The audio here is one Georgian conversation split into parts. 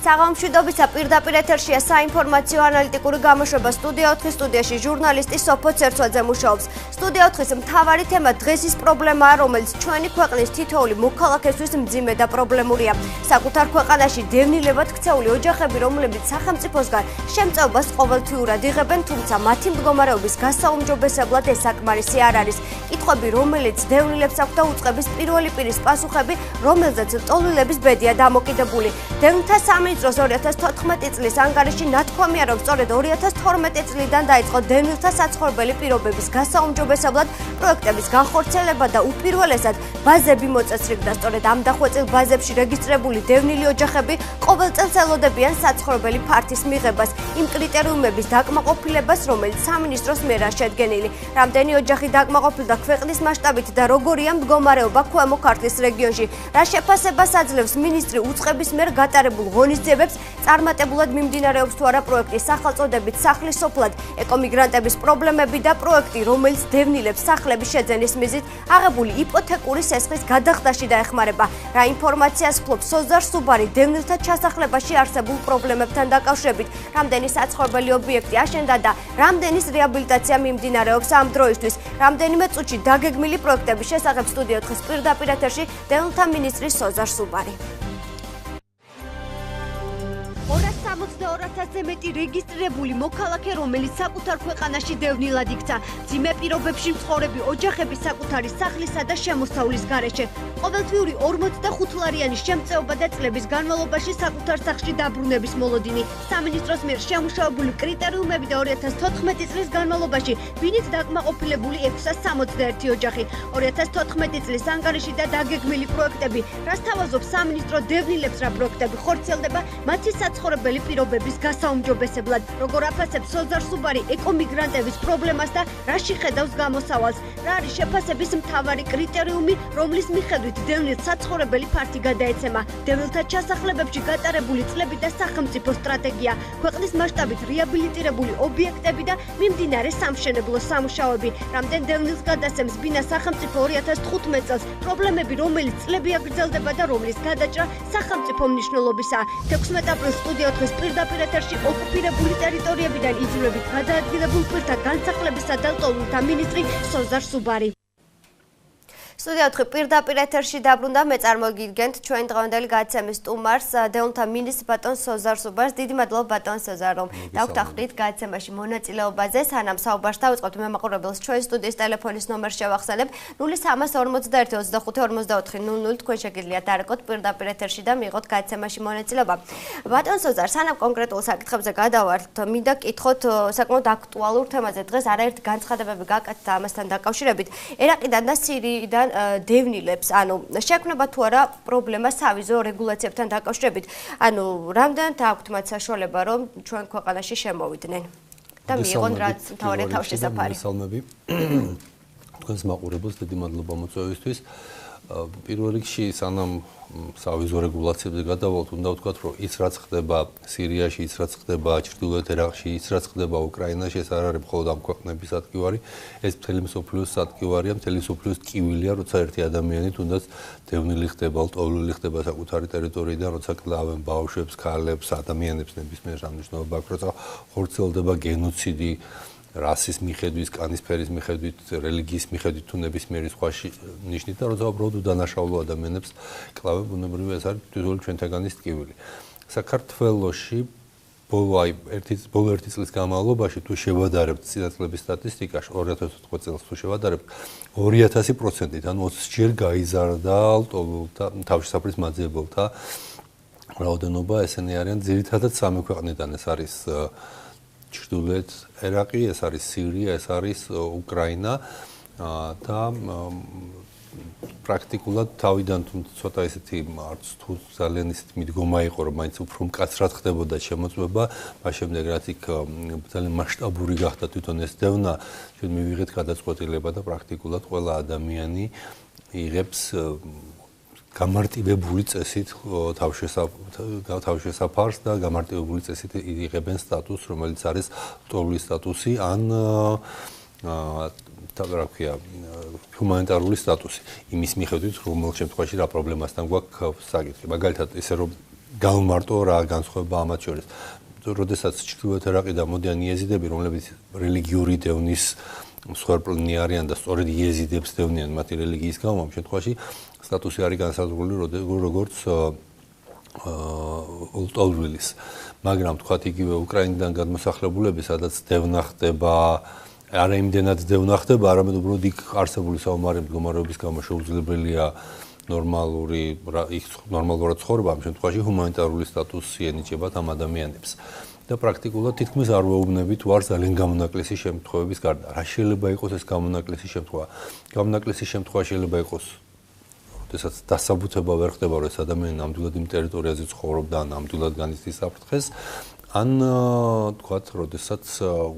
საღამომშვიდობისა პირდაპირ ეთერშია საინფორმაციო ანალიტიკური გამოშვება სტუდია 4-ის სტუდიაში ჟურნალისტი სოფო ცერცვაძე მუშაობს. სტუდია 4-ის მთავარი თემა დღეს ის პრობლემაა, რომელიც ჩვენი ქვეყნის თითოეული მოქალაქესთვის მძიმე და პრობლემურია. საკუთარ ქვეყანაში დევნილებად ქცეული ოჯახები, რომლებიც სახელმწიფოსგან შემწეობას ყოველთვიურად იღებენ, თუმცა მათი მდგომარეობის გასაუმჯობესებლად ეს საკმარისი არ არის. კითხვები, რომელიც დევნილებს აქვთ და უწყების პირველი პირის პასუხები, რომელზეც ტოლვილების ბედია დამოკიდებული. დევნილთა სამინისტროს 2014 წლის ანგარიში ნათქვამია, რომ სწორედ 2012 წლიდან დაიწყო დევნილთა საცხოვრებელი პირობების გასაუმჯობესებლად პროექტების განხორციელება და უპირველესად ბაზები მოწესრიგდა. სწორედ ამ დახვეწილ ბაზებში რეგისტრირებული დევნილი ოჯახები ყოველ წელს ელოდებიან საცხოვრებელი ფართის მიღებას, იმ კრიტერიუმების დაკმაყოფილებას, რომელიც სამინისტროს მიერაა შედგენილი. რამდენი ოჯახი დაკმაყოფილდა ქვეყნის მასშტაბით და როგორია მდგომარეობა ქვემო ქართლის რეგიონში, რა შეფასებას აძლევს მინისტრი უწყების მიერ გატარებულ ღონისძიებებს, წარმატებულად მიმდინარეობს თუ არა პროექტის სახელწოდებით სახლის სოფლად, ეკომიგრანტების პრობლემები და პროექტი, რომელიც დევნილებს სახლების შეძენის მიზნით აღებული იპოთეკური სესხლის გადახდაში დაეხმარება. რა ინფორმაციას ფლობს სოზარ სუბარი დევნილთა ჩასახლებაში არსებულ პრობლემებთან დაკავშირებით, რამდენი საცხოვრებელი ობიექტი აშენდა და რამდენის რეაბილიტაცია მიმდინარეობს ამ დროისთვის. რამდენიმე წუთში დაგეგმილი პროექტების შესახებ სტუდია 4-ის პირდაპირ ეთერში დევნილთა მინისტრი სოზარ სუბარი. 262,000-ზე მეტი რეგისტრირებული მოქალაქე, რომელიც საკუთარ ქვეყანაში დევნილად იქცა, მძიმე პირობებში მცხოვრები ოჯახები საკუთარი სახლისა და შემოსავლის გარეშე. ყოველთვიური 45 ლარიანი შემწეობა და წლების განმავლობაში საკუთარ სახლში დაბრუნების მოლოდინი. სამინისტროს მიერ შემუშავებული კრიტერიუმები და 2014 წლის განმავლობაში ვინით დაკმაყოფილებული 661 ოჯახი. 2014 წლის ანგარიში და დაგეგმილი პროექტები, რაც თავაზობს სამინისტრო დევნილებს, რა პროექტები ხორციელდება მათი საცხოვრებელი პირობების გასაუმჯობესებლად. როგორ აფასებს სოზარ სუბარი ეკომიგრანტების პრობლემას და რაში ხედავს გამოსავალს, რა არის შეფასების მთავარი კრიტერიუმი, რომლის მიხედვით დევნილს საცხოვრებელი ფართი გადაეცემა, დევნილთა ჩასახლებებში გატარებული წლები და სახელმწიფო სტრატეგია, ქვეყნის მასშტაბით რეაბილიტირებული ობიექტები და მიმდინარე სამშენებლო სამუშაოები, რამდენ დევნილს გადასცემს ბინა სახელმწიფო 2015 წელს, პრობლემები, რომელიც წლები აგრძელდება და რომლის გადაჭრა სახელმწიფო მნიშვნელობისაა. 16 აპრილს სტუდია 4-ის პირდაპირ ეთერში ოკუპირებული ტერიტორიებიდან იძულებით გადაადგილებულ პირთა განსახლებისა და ტოლვილთა მინისტრი სოზარ სუბარი. სტუდია 4 პირდაპირ ეთერში დაბრუნდა, მე წარმოგიდგენთ ჩვენ დღევანდელი გადაცემის სტუმარს, დევნილთა მინისტრ ბატონ სოზარ სუბარს. დიდი მადლობა ბატონ სოზარ, რომ დაგვთანხმდით გადაცემაში მონაწილეობაზე. სანამ საუბარს დავიწყებთ, მე მაყურებელს ჩვენი სტუდიის ტელეფონის ნომერს შევახსენებ 0341 25 44 00. თქვენ შეგიძლიათ დარეკოთ პირდაპირ ეთერში და მიიღოთ გადაცემაში მონაწილეობა. ბატონ სოზარ, სანამ კონკრეტულ საკითხებზე გადავართ, მინდა გკითხოთ საკმაოდ აქტუალურ თემაზე. დღეს არაერთი განცხადებები გაკეთდა ამასთან დაკავშირებით. ერაყიდან და სირიიდან დევნილებს, ანუ შექმნება თუ არა პრობლემა სავიზო რეგულაციებთან დაკავშირებით. ანუ რამდენად აქვთ მათ საშუალება, რომ ჩვენ ქვეყანაში შემოვიდნენ და მიიღონ რაც მთავარი თავშესაფარი. მოგესალმები. თქვენს მაყურებელს დიდი მადლობა მოწვევისთვის. პირველ რიგში სანამ სავიზო რეგულაციებზე გადავალთ, უნდა ვთქვათ, რომ ის რაც ხდება სირიაში, ის რაც ხდება ჩრდილოეთ ერაყში, ის რაც ხდება უკრაინაში, ეს არ არის მხოლოდ ამ ქვეყნების სატკივარი, ეს მთელი მსოფლიოს სატკივარია, მთელი მსოფლიოს ტკივილია, როცა ერთი ადამიანი თუნდაც დევნილი ხდება, ტოლვილი ხდება საკუთარი ტერიტორიიდან, როცა კლავენ ბავშვებს, ქალებს, ადამიანებს ნებისმიერ შემთხვევაში აქვს, როცა ხორციელდება გენოციდი რასის მიხედვით, კანისფერის მიხედვით, რელიგიის მიხედვით თუ ნებისმიერი სხვა ნიშნით და როცა უბრალოდ უდანაშაულო ადამიანებს კლავენ, ბუნებრივია ეს არის თითოეული ჩვენთაგანის ტკივილი. საქართველოში ბოლო ერთი წლის განმავლობაში თუ შევადარებთ წინაწლების სტატისტიკაში 2014 წელს თუ შევადარებთ 2000%-ით, ანუ 20 ჯერ გაიზარდა თავშესაფრის მაძიებელთა რაოდენობა, ესენი არიან ძირითადად სამი ქვეყნიდან, ეს არის ჩრდილოეთ ერაყი, ეს არის სირია, ეს არის უკრაინა და პრაქტიკულად თავიდან ცოტა ისეთი არც თუ ძალიან ისეთი მიდგომა იყო, რომ მაინც უფრო მკაცრად ხდებოდა შემოწმება, მას შემდეგ რაც იქ ძალიან მასშტაბური გახდა თვითონ ეს დევნა, ჩვენ მივიღეთ გადაწყვეტილება და პრაქტიკულად ყველა ადამიანი იღებს გამარტივებული წესით თავშესაფარს და გამარტივებული წესით იღებენ სტატუსს, რომელიც არის ტოლვის სტატუსი ან რა ქვია, ჰუმანიტარული სტატუსი. იმის მიხედვით, რომელ შემთხვევაში რა პრობლემასთან გვაქვს საკითხი. მაგალითად, ისე რომ გამარტო რა განსხვავება ამათ შორის. როდესაც ჩრდილოეთ ერაყიდან მოდიან იეზიდები, რომლებიც რელიგიური დევნის მსხვერპლნი არიან და სწორედ იეზიდებს დევნიან მათი რელიგიის გამო, ამ შემთხვევაში სტატუსი არის განსაზღვრული როგორც ლტოლვილის. მაგრამ თქვათ იგივე უკრაინიდან გადმოსახლებულები, სადაც დევნა ხდება, არა იმდენად დევნა ხდება, არამედ უბრალოდ იქ არსებული საომარი მდგომარეობის გამო შეუძლებელია ნორმალურად ცხოვრება, ამ შემთხვევაში ჰუმანიტარული სტატუსი ენიჭებათ ამ ადამიანებს. და პრაქტიკულად თითქმის არ ვეუბნებით ვარ ძალიან გამონაკლისი შემთხვევების გარდა. რა შეიძლება იყოს ეს გამონაკლისი შემთხვევა? გამონაკლისი შემთხვევა შეიძლება იყოს, როდესაც დასაბუთება ვერ ხდება, რომ ეს ადამიანი ნამდვილად იმ ტერიტორიაზე ცხოვრობდა, ნამდვილად განიცდის საფრთხეს, ან თქვათ, როდესაც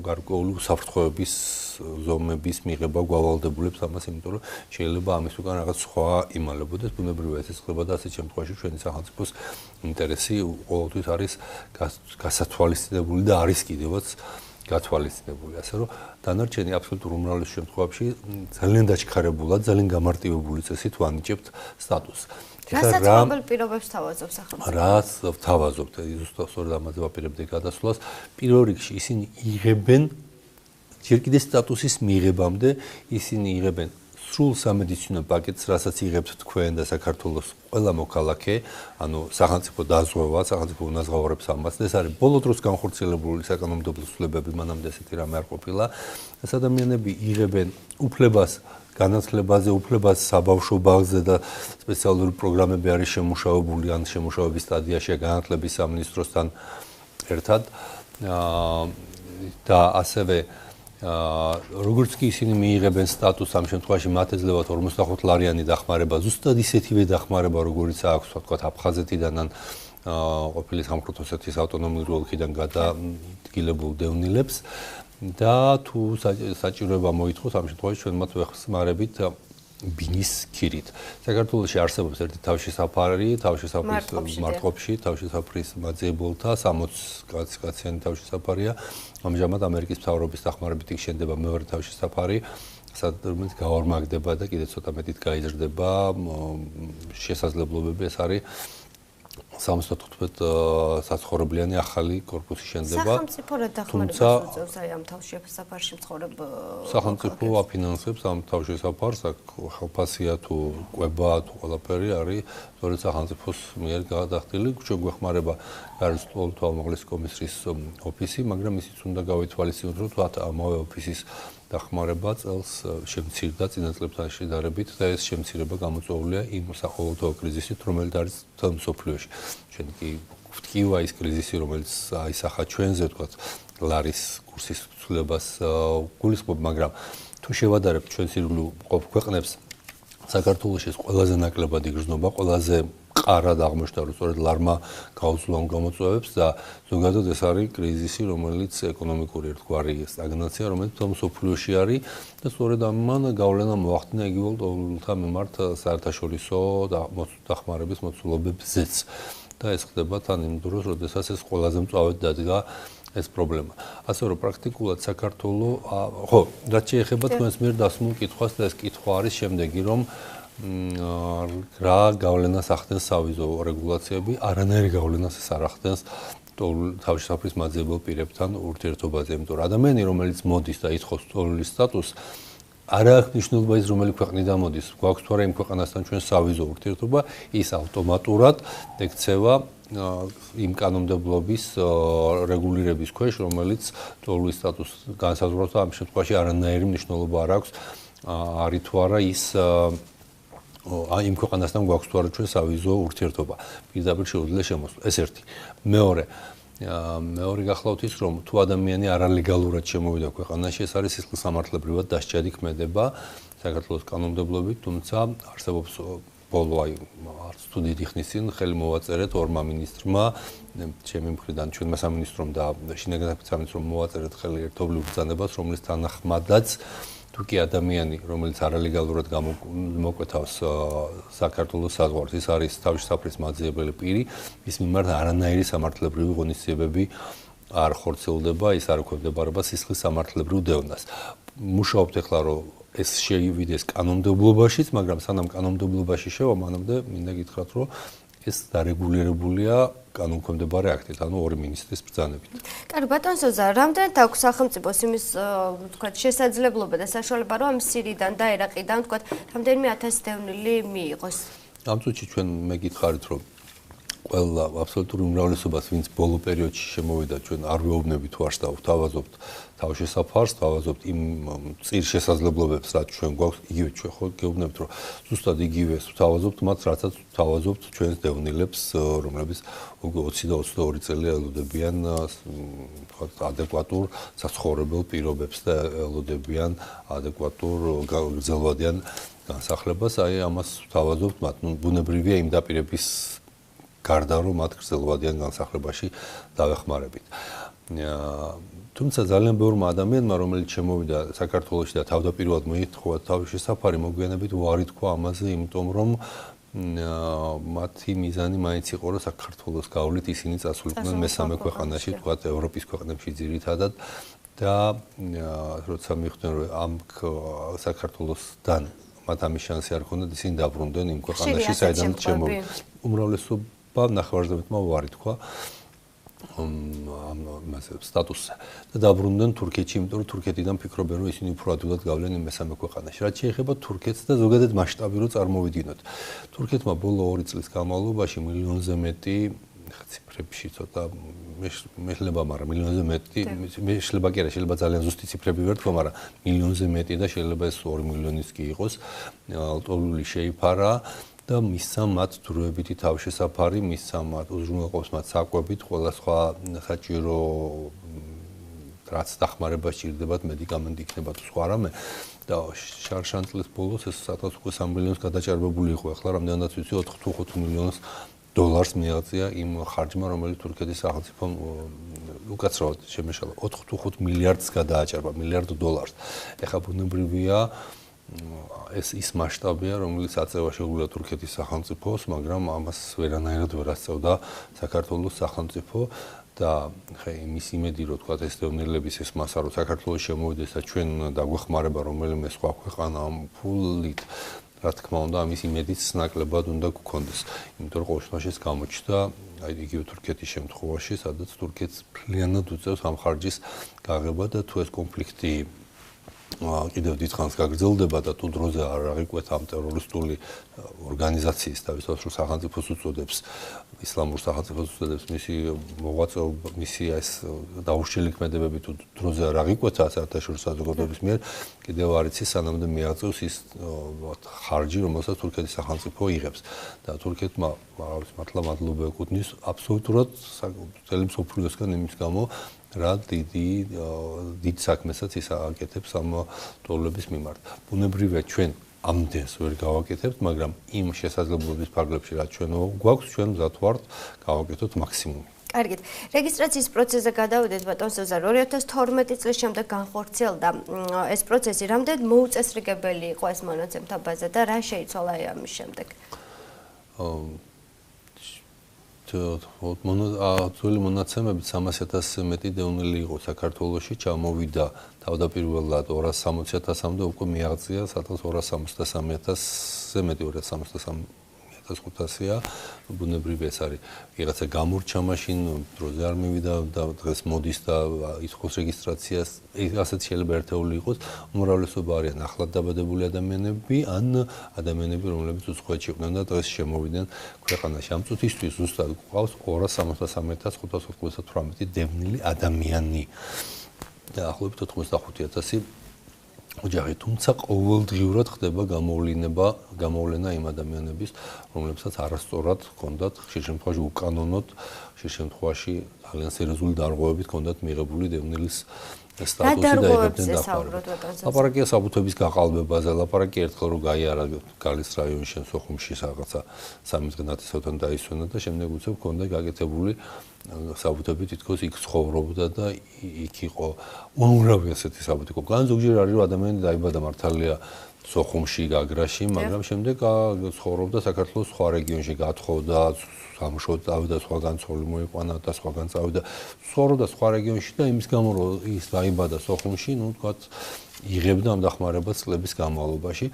გარკვეული უსაფრთხოების ზომების მიღება გვალვალდებულებს ამას, იმიტომ რომ შეიძლება ამის უკან რაღაც სხვა იმალებოდეს, ბუნებრივია ეს ხდება და ასეთ შემთხვევაში ჩვენი სახელმწიფოს ინტერესი ყოველთვის არის გასათვალისწინებული და არის კიდევაც გათვალისწინებული, ასე რომ დანარჩენი აბსოლუტურ უმრავლეს შემთხვევებში ძალიან დაჩქარებულად, ძალიან გამარტივებული წესით ვანიჭებთ სტატუსს. რასაც ყოველ პირობებს თავაზობს სახელმწიფო. რაც თავაზობთ, ზუსტად ამაზე ვაპირებდი გადასვლას. პირველ რიგში ისინი იღებენ ჯერ კიდევ სტატუსის მიღებამდე ისინი იღებენ სრულ სამედიცინო პაკეტს, რასაც იღებთ თქვენ და საქართველოს ყველა მოქალაქე, ანუ სახელმწიფო დაზღვევა, სახელმწიფო უნაზღაურებს ამას. ეს არის ბოლო დროს განხორციელებული საკანონმდებლო ცვლილებები, მანამდე ესეთი რამე არ ყოფილა. ეს ადამიანები იღებენ უფლებას განათლებაზე, უფლებას საბავშვო ბაღზე და სპეციალური პროგრამები არის შემუშავებული ან შემუშავების სტადიაშია განათლების სამინისტროსთან ერთად. და ასევე როგორც კი ისინი მიიღებენ სტატუსს, ამ შემთხვევაში მათ ეძლევათ 45 ლარიანი დახმარება, ზუსტად ისეთივე დახმარება, როგორიც აქვს თქვათ აფხაზეთიდან ან ყოფილი სამხრეთ ოსეთის ავტონომიური ოლქიდან გადადგილებულ დევნილებს. და თუ საჭიროება მოითხოვს, ამ შემთხვევაში ჩვენ მათ ვეხმარებით ბინის ქირით. საქართველოში არსებობს ერთი თავშესაფარი, თავშესაფრის მარტყოფში, თავშესაფრის მაძიებელთა 60 კაციანი თავშესაფარია. ამჟამად ამერიკის მთავრობის დახმარებით იქ შენდება მეორე თავშესაფარი, სადაც გაორმაგდება და კიდევ ცოტა მეტით გაიზრდება შესაძლებლობები. ეს არის 75 საცხოვრებლიანი ახალი კორპუსი შენდება. სახელმწიფო რა დახმარებას უწევს აი ამ თავშესაფარში მცხოვრებ სახელმწიფო აფინანსებს ამ თავშესაფარს, აქ ხელფასია თუ კვება თუ ყველაფერი არის სწორედ სახელმწიფოს მიერ გადახდილი. ჩვენ გვეხმარება გარსტოლთა უმაღლესი კომისრის ოფისი, მაგრამ ისიც უნდა გავითვალისწინოთ, რომ თქვათ ამავე ოფისის დახმარება წელს შემცირდა წინა წლებთან შედარებით და ეს შემცირება გამოწვეულია იმ საყოველთაო კრიზისით, რომელიც არის მთელ მსოფლიოში. ჩვენ კი ვთქივა ის კრიზისი, რომელიც აისახა ჩვენზე, თქვათ, ლარის კურსის ცვლილებას გულისხმობ, მაგრამ თუ შევადარებთ ჩვენს ირგვლივ მყოფ ქვეყნებს, საქართველოში ეს ყველაზე ნაკლებად იგრძნობა, ყველაზე ყარად აღმოჩნდა, რომ სწორედ ლარმა გაუძლო ამ გამოწვევებს და ზოგადად ეს არის კრიზისი, რომელიც ეკონომიკური ერთგვარი სტაგნაცია, რომელიც მთელ მსოფლიოში არის და სწორედ ამან გავლენა მოახდინა იგივე ლტოლვილთა მიმართ საერთაშორისო დახმარების მოცულობებზეც. და ეს ხდება თან იმ დროს, როდესაც ეს ყველაზე მწვავედ დადგა ეს პრობლემა. ასე რომ პრაქტიკულად საქართველოს, ხო, რაც შეეხება თქვენს მიერ დასმულ კითხვას და ეს კითხვა არის შემდეგი, რომ რა გავლენას ახდენს სავიზო რეგულაციები, არანაირი გავლენას ეს არ ახდენს თავშესაფრის მაძიებელ პირებთან ურთიერთობაზე, იმიტომ რომ ადამიანი, რომელიც მოდის და ითხოვს ლტოლვილის სტატუსს, არ აქვს მნიშვნელობა ის, რომელი ქვეყნიდან მოდის. გვაქვს თუ არა იმ ქვეყანასთან ჩვენ სავიზო ურთიერთობა, ის ავტომატურად ექცევა იმ კანონმდებლობის რეგულირების ქვეშ, რომელიც ლტოლვილის სტატუსს განსაზღვრავს და ამ შემთხვევაში არანაირი მნიშვნელობა არ აქვს, არის თუ არა ის იმ ქვეყანასთან გვაქვს თუ არა ჩვენ სავიზო ურთიერთობა. პირდაპირ შეუძლია შემოსვლა. ეს ერთი. მეორე გახლავთ ის, რომ თუ ადამიანი არალეგალურად შემოვიდა ქვეყანაში, ეს არის სისხლისამართლებრივად დასჯადი ქმედება საქართველოს კანონმდებლობით, თუმცა არსებობს ბოლო აი არც თუ დიდი ხნის წინ ხელი მოვაწერეთ ორმა მინისტრმა, ჩემი მხრიდან ჩვენმა სამინისტრომ და შინაგანთა სამინისტრომ მოვაწერეთ ხელი ერთობლივ ბრძანებას, რომლის თანახმადაც თუ კი ადამიანი, რომელიც არალეგალურად მოკვეთავს საქართველოს საზღვარს, ის არის თავშესაფრის მაძიებელი პირი, ის მიმართ არანაირი სამართლებრივი ღონისძიებები არ ხორციელდება, ის არ ექვემდებარება სისხლის სამართლებრივ დევნას. მუშაობთ ახლა, რომ ეს შეივიდეს კანონმდებლობაშიც, მაგრამ სანამ კანონმდებლობაში შევა, მანამდე მინდა გითხრათ, რომ ეს დარეგულირებულია კანონქვემდებარე აქტით, ანუ ორი მინისტრის ბრძანებით. კარგი ბატონო ზოზა, რამდენად აქვს სახელმწიფოს იმის თქვა შესაძლებლობა და საშუალება რომ სირიდან და ერაყიდან თქვა რამდენიმე 1000 დევნილი მიიღოს? ამ წუთში ჩვენ მეკითხარით რომ ყველა აბსოლუტური უმრავლესობას ვინც ბოლო პერიოდში შემოვიდა ჩვენ არ ვეუბნებით თუ არ დავთავაზობთ თავშესაფარს, თავაზობთ იმ წիր შესაძლებლობებს რაც ჩვენ გვაქვს, იგივე ჩვენ ხო გეუბნებით რომ ზუსტად იგივეს ვთავაზობთ მათ რასაც ვთავაზობთ ჩვენს დევნილებს, რომლებიც უკვე 20 და 22 წელი ელოდებიან თქვა ადეკვატურ საცხოვრებელ პირობებს და ელოდებიან ადეკვატურ გრძელვადიან განსახლებას, აი ამას ვთავაზობთ მათ. ნუ ბუნებრივია იმ დაპირების გარდა რომ მათ გრძელვადიან განსახლებაში დავეხმარებით. თუმცა ძალიან ბევრმა ადამიანმა რომელიც შემოვიდა საქართველოში და თავდაპირველად მოითხოვა თავშესაფარი მოგვიანებით უარი თქვა ამაზე, იმიტომ რომ მათი მიზანი მაინც იყო რომ საქართველოს გავლით ისინი წასულიყვნენ მესამე ქვეყანაში, თქვა ევროპის ქვეყნებში ძირითადად და როცა მიხვდნენ რომ ამ საქართველოსთან მათ ამის შანსი არ ქონდათ, ისინი დაბრუნდნენ იმ ქვეყანაში, საიდანაც შემოვიდნენ. უმრავლესობა ნახევარზევეთმა უარი თქვა ამ სტატუსზე და დაბრუნდნენ თურქეთში, იმიტომ რომ თურქეთიდან ფიქრობენ რომ ისინი უფრო ადვილად გავლენ იმ მესამე ქვეყანაში. რაც შეეხება თურქეთს და ზოგადად მასშტაბი რო წარმოვიდგინოთ. თურქეთმა ბოლო 2 წლის განმავლობაში მილიონზე მეტი ციფრებში ცოტა მეშლება, მაგრამ მილიონზე მეტი მეშლება კი არა, შეიძლება ძალიან ზუსტი ციფრები ვერ თქვა, მაგრამ მილიონზე მეტი და შეიძლება ეს 2 მილიონიც კი იყოს ალტოლული შეიფარა და მისცა მათ დროებითი თავშესაფარი, მისცა მათ უზრუნველყოფს მათ საკვებით, ყველა სხვა საჭირო რაც დახმარება სჭირდებათ, მედიკამენტი იქნება თუ სხვა რამე და შარშან წლის ბოლოს ეს 3 მილიონს გადაჭარბებული იყო. ახლა რამდენადაც ვიცი 4 მილიონს დოლარს მიაღწია იმ ხარჯმა, რომელიც თურქეთის სახელმწიფომ უკაცრავად შემეშალა 4 მილიარდს გადააჭარბა, მილიარდ დოლარს. ეხლა ბუნებრივია ეს ის მასშტაბია, რომელიც აწევა შეუძლია თურქეთის სახელმწიფოს, მაგრამ ამას ვერანაირად ვერ ასწევდა საქართველოს სახელმწიფო და ხე იმის იმედი რომ თქვა ეს დევნილების ეს მასა რომ საქართველოს შემოვიდეს და ჩვენ დაგვეხმარება რომელიმე სხვა ქვეყანა ამ ფულით რა თქმა უნდა ამის იმედიც ნაკლებად უნდა გქონდეს. იმიტომ რომ ყოველ შემთხვევაში გამოჩნდა აი იგივე თურქეთის შემთხვევაში, სადაც თურქეთს ფლიანად უწევს ამ ხარჯის გაღება და თუ ეს კონფლიქტი კიდევ დიდხანს გაგრძელდება და თუ დროზე არ აღიკვეთა ამ ტერორისტული ორგანიზაციის თავისთავად რომ სახელმწიფოს უწოდებს ისლამურ სახელმწიფოს უწოდებს მისი მოღვაწეობა, მისი ეს დაუშლილი ქმედებები თუ დროზე არ აღიკვეთა საერთაშორისო საზოგადოების მიერ კიდევ არ იცის სანამდე მიაღწევს ის ხარჯი რომელსაც თურქეთის სახელმწიფო იღებს და თურქეთმა მართლა მადლობა ეკუთვნის აბსოლუტურად მთელი მსოფლიოსგან იმის გამო რა დიდ საქმესაც ის აკეთებს ამ ტოლების მიმართ. ბუნებრივია ჩვენ ამდენს ვერ გავაკეთებთ, მაგრამ იმ შესაძლებლობების ფარგლებში რაც ჩვენ გვაქვს, ჩვენ მზად ვართ გავაკეთოთ მაქსიმუმი. კარგით. რეგისტრაციის პროცესზე გადავიდეთ ბატონ ზოზა, 2012 წლის შემდეგ განხორციელდა ეს პროცესი, რამდენად მოუწესრიგებელი იყო ეს მონაცემთა ბაზა და რა შეიცვალა ამის შემდეგ? ძველი მონაცემებით 300,000-ზე მეტი დევნილი იყო საქართველოში, ჩამოვიდა თავდაპირველად 260,000-მდე, უკვე მიაღწია 263,000-ზე მეტი 263,500-ია. ბუნებრივია ეს არის ვიღაცა გამორჩა მაშინ დროზე არ მივიდა და დღეს მოდის და ითხოვს რეგისტრაციას, ასეთ შეიძლება ერთეული იყოს. უმრავლესობა არიან ახლად დაბადებული ადამიანები ან ადამიანები, რომლებიც უცხოეთში იყვნენ და დღეს შემოვიდნენ ქვეყანაში. ამ წუთისთვის ზუსტად გვყავს 263,598 დევნილი ადამიანი და ახლობით 85,000 ოჯახი, თუმცა ყოველდღიურად ხდება გამოვლენა იმ ადამიანების, რომლებსაც არასწორად ჰქონდათ ხშირ შემთხვევაში უკანონოდ, ხშირ შემთხვევაში ძალიან სერიოზული დარღვევებით ჰქონდათ მიღებული დევნილის სტატუსი და იღებდნენ დახმარებას. ლაპარაკია საბუთების გაყალბებაზე, ლაპარაკია ერთხელ რომ გაიარა გალის რაიონში, სოხუმში რაღაცა 3 დღესთან დაისვენა და შემდეგ უცებ ჰქონდა გაკეთებული საბუთები თითქოს იქ ცხოვრობდა და იქ იყო უამრავი ასეთი საბუთი. კან ზოგჯერ არის რომ ადამიანი დაიბადა მართალია სოხუმში, გაგრაში, მაგრამ შემდეგ ცხოვრობდა საქართველოს სხვა რეგიონში, გათხოვდა, სამშობლოდ წავიდა, სხვაგან ცოლი მოიყვანა და სხვაგან წავიდა, ცხოვრობდა სხვა რეგიონში და იმის გამო რომ ის დაიბადა სოხუმში, ну, თქვათ, იღებდა ამ დახმარებას წლების განმავლობაში.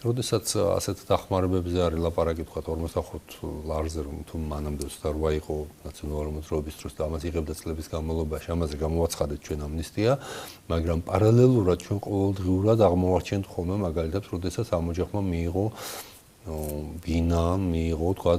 როდესაც ასეთ დახმარებებზე არის ლაპარაკი, თქვა 45 ლარზე, რომ თუ მანამდე 28 იყო ნაციონალური მოძრაობის დროს და ამას იღებდა წლების განმავლობაში, ამაზე გამოაცხადეთ ჩვენ ამნისტია, მაგრამ პარალელურად ჩვენ ყოველდღიურად აღმოვაჩენთ ხოლმე მაგალითად, როდესაც ამ ოჯახმა მიიღო ბინა, მიიღო თქვა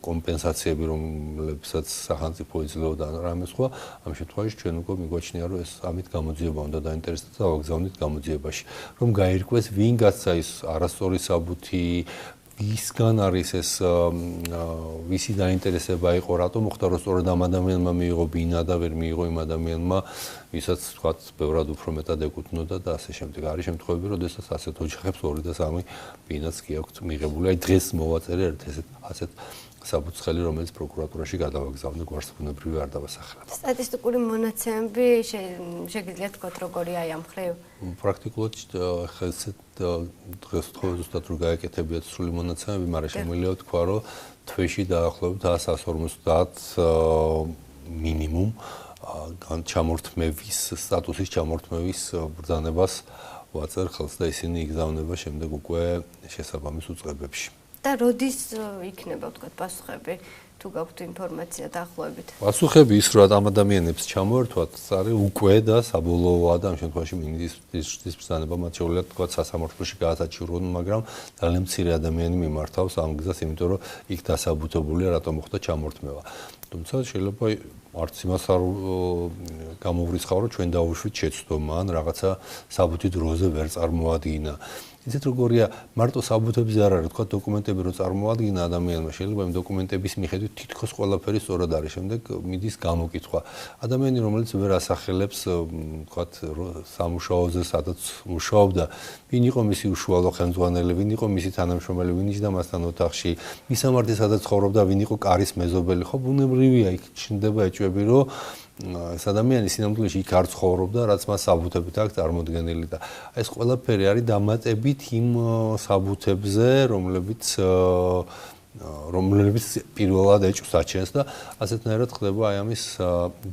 კომპენსაციები, რომლებსაც სახელმწიფო იძლეოდა რამე სხვა, ამ შემთხვევაში ჩვენ უკვე მიგვაჩნია, რომ ეს ამით გამოძიება უნდა დაინტერესდეს და ავაგზავნით გამოძიებაში, რომ გაირკვეს ვინ გასცა ის არასწორი საბუთი, ვისგან არის ეს ვისი დაინტერესება იყო, რატომ მოხდა რომ სწორედ ამ ადამიანმა მიიღო ბინა და ვერ მიიღო იმ ადამიანმა, ვისაც თქვა ბევრად უფრო მეტად ეკუთვნოდა და ასე შემდეგ. არის შემთხვევები, როდესაც ასეთ ოჯახებს 2 და 3 ბინაც კი აქვთ მიღებული. აი დღეს მოვაწერე ერთ ასეთ საბუცხელი, რომელიც პროკურატურაში გადავაგზავნე, გვარცბუნებრივი არ დავასახელებ. სტატისტიკური მონაცემები შეგიძლიათ თქვათ როგორია აი ამ მხრივ? პრაქტიკულად დღეს ზუსტად რო გაეკეთებიათ სრული მონაცემები, მაგრამ შემიძლია ვთქვა, რომ თვეში დაახლოებით 150 მინიმუმ ჩამორთმევის სტატუსის ჩამორთმევის ბრძანებას ვაწერ ხელს და ისინი იგზავნება შემდეგ უკვე შესაბამის უწყებებში. და როდის იქნება ვთქვათ პასუხები თუ გაქვთ ინფორმაცია დაახლოებით? პასუხები ის რომ ამ ადამიანებს ჩამოერთვათ, არის უკვე და საბოლოოა და ამ შემთხვევაში მინისტრის ბრძანება მათ შეუძლიათ თქვა სასამართლოში გაასაჩივრონ, მაგრამ ძალიან მცირე ადამიანი მიმართავს ამ გზას, იმიტომ რომ იქ დასაბუთებულია რატომ მოხდა ჩამორთმევა. თუმცა შეიძლება არც იმას არ გამოვრიცხავ, რომ ჩვენ დავუშვით შეცდომა ან რაღაცა საბუთი დროზე ვერ წარმოადგინა. ისეთ როგორია მარტო საბუთებზე არ არის, თქვა დოკუმენტები რო წარმოადგინა ადამიანმა, შეიძლება იმ დოკუმენტების მიხედვით თითქოს ყველაფერი სწორად არის, შემდეგ მიდის გამოკითხვა. ადამიანი, რომელიც ვერ ასახელებს, თქვა სამუშაოზე, სადაც მუშაობდა, ვინ იყო მისი უშუალო ხელმძღვანელი, ვინ იყო მისი თანამშრომელი, ვინ იჯდა მასთან ოთახში, მისამართი სადაც ცხოვრობდა, ვინ იყო კარის მეზობელი, ხო ბუნებრივია იქ ჩნდება ეჭვები, რომ ეს ადამიანი სინამდვილეში იქ არ ცხოვრობდა, რაც მას საბუთებით აქვს წარმოდგენილი და ეს ყველაფერი არის დამატებით იმ საბუთებზე, რომლებიც პირველად ეჭვს აჩენს და ასეთნაირად ხდება აი ამის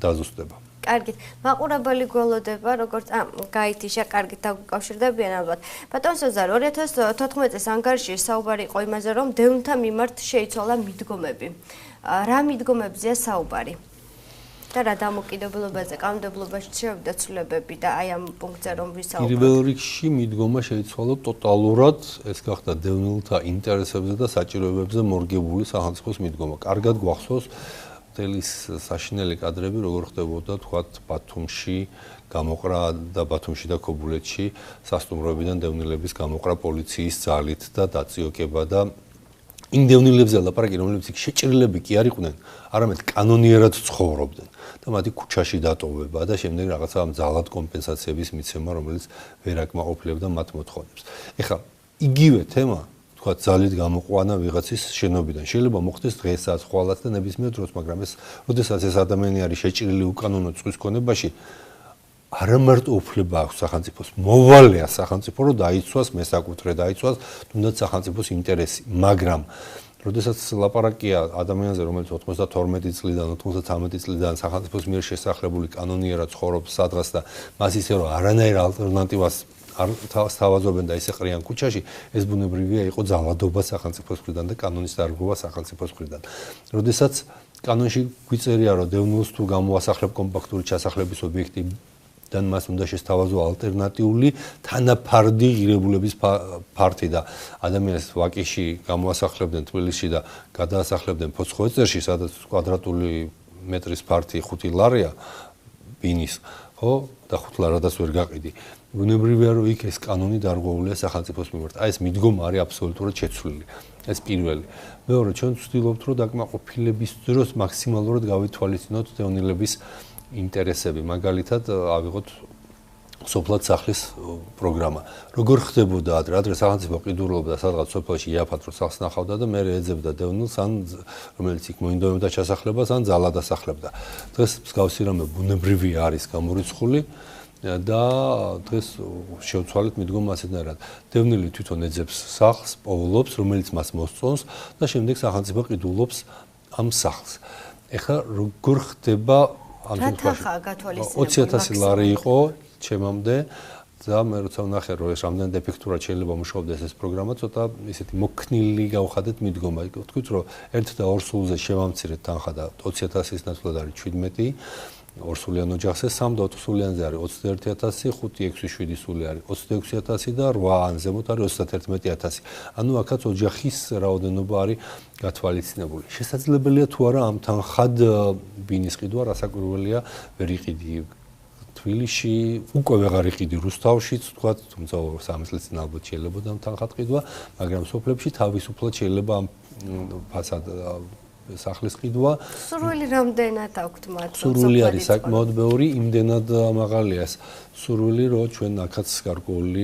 დაზუსტება. კარგით, მაყურებელი გველოდება, როგორც გაითიშა, კარგით დაგვიკავშირდებიან ალბათ. ბატონ სოზარ, 2014 წლის ანგარიში საუბარი იყო იმაზე, რომ დევნილთა მიმართ შეიცვალა მიდგომები. რა მიდგომებზეა საუბარი? და რა დამოკიდებულებაზე კანონმდებლობაში შევიდა ცვლილებები და აი ამ პუნქტზე რომ ვისაუბროთ. პირველ რიგში მიდგომა შეიცვალა ტოტალურად, ეს გახდა დევნილთა ინტერესებზე და საჭიროებებზე მორგებული სახელმწიფოს მიდგომა. კარგად გვახსოვს მთელი საშინელი კადრები, როგორ ხდებოდა თქვათ ბათუმში გამოყრა და ბათუმში და ქობულეთში სასტუმროებიდან დევნილების გამოყრა პოლიციის ძალით და დაწიოკება და იმ დევნილებზე ლაპარაკი, რომლებიც იქ შეჭრილები კი არ იყვნენ, არამედ კანონიერად ცხოვრობდნენ და მათი ქუჩაში დატოვება და შემდეგ რაღაცა ამ ძალად კომპენსაციების მიცემა, რომელიც ვერ აკმაყოფილებდა მათ მოთხოვნებს. ეხლა იგივე თემა, თქვა ძალით გამოყვანა ვიღაცის შენობიდან. შეიძლება მოხდეს დღესაც, ხვალაც და ნებისმიერ დროს, მაგრამ ეს, როდესაც ეს ადამიანი არის შეჭრილი უკანონო წყვის ქონებაში, არა მარტო უფლება აქვს სახელმწიფოს, მოვალეა სახელმწიფო, რომ დაიცვას მესაკუთრე, დაიცვას თუნდაც სახელმწიფოს ინტერესი, მაგრამ როდესაც ლაპარაკია ადამიანზე, რომელიც 92 წლიდან, 93 წლიდან სახელმწიფოს მიერ შესახლებული კანონიერად ცხოვრობს სადღაც და მას ისე რომ არანაირ ალტერნატივას არ თავაზობენ და ისე ყრიან ქუჩაში, ეს ბუნებრივია იყო ძალადობა სახელმწიფოს მხრიდან და კანონის დარღვევა სახელმწიფოს მხრიდან. როდესაც კანონში გვიწერია, რომ დევნილს თუ გამოასახლებ კომპაქტური ჩასახლების ობიექტი dan მას უნდა შესთავაზო ალტერნატიული თანაფარდი ღირებულების ფართი და ადამიანს ვაკიში გამოასახლებდნენ თბილისში და გადაასახლებდნენ ფოცხოეწერში, სადაც კვადრატული მეტრის ფართი 5 ლარია ბინის, ხო, და 5 ლარადაც ვერ გაყიდი. ბუნებრივია, რომ იქ ეს კანონი დარღვეულია სახელმწიფოს მიმართ. აი ეს მიდგომა არის აბსოლუტურად შეცვლილი. ეს პირველი. მეორე, ჩვენ ვცდილობთ, რომ დაკმაყოფილების დროს მაქსიმალურად გავითვალისწინოთ დევნილების ინტერესები, მაგალითად ავიღოთ სოფლად სახლის პროგრამა. როგორ ხდებოდა ადრე სახელმწიფო ყიდულობდა სადღაც სოფელში იაფად რო სახლს ნახავდა და მე ეძებდა დევნილს ან რომელიც იქ მოინდომებდა ჩასახლებას ან ძალად ასახლებდა. დღეს მსგავსი რამე ბუნებრივი არის გამორიცხული და დღეს შევცვალეთ მიდგომა ასეთნაირად. დევნილი თვითონ ეძებს სახლს, პოულობს, რომელიც მას მოსწონს და შემდეგ სახელმწიფო ყიდულობს ამ სახლს. ეხლა როგორ ხდება ამ შემთხვევაში 20,000 ლარი იყო ჩემამდე და მე როცა ვნახე რომ ეს რამდენი ეფექტურად შეიძლება მუშაობდეს ეს პროგრამა, ცოტა ისეთი მოქნილი გავხადეთ მიდგომა. თქვით რომ 1 და 2 სულზე შევამცირეთ თანხა და 20000-ის ნაცვლად არის 17, 2 სულიან ოჯახზე 3 და 4 სულიანზე არის 21000, 5-6-7 სული არის 26000 და 8 ან ზემოთ არის 31000. ანუ აქაც ოჯახის რაოდენობა არის გათვალისწინებული. შესაძლებელია თუ არა ამ თანხად ბინის ყიდვა, რასაკვირველია, ვერ იყიდი თბილისში, უკვე ვეღარ იყიდი რუსთავშიც, თქვა, თუმცა 3 წლის წინ ალბათ შეიძლება და თანხად ყიდვა, მაგრამ სოფლებში თავისუფლად შეიძლება ამ ფასად სახლის ყიდვა. სურვილი რამდენად აქვთ მათ? სურვილი არის საკმაოდ ბევრი, იმდენად მაღალია ეს სურვილი, რომ ჩვენ აქაც გარკვეული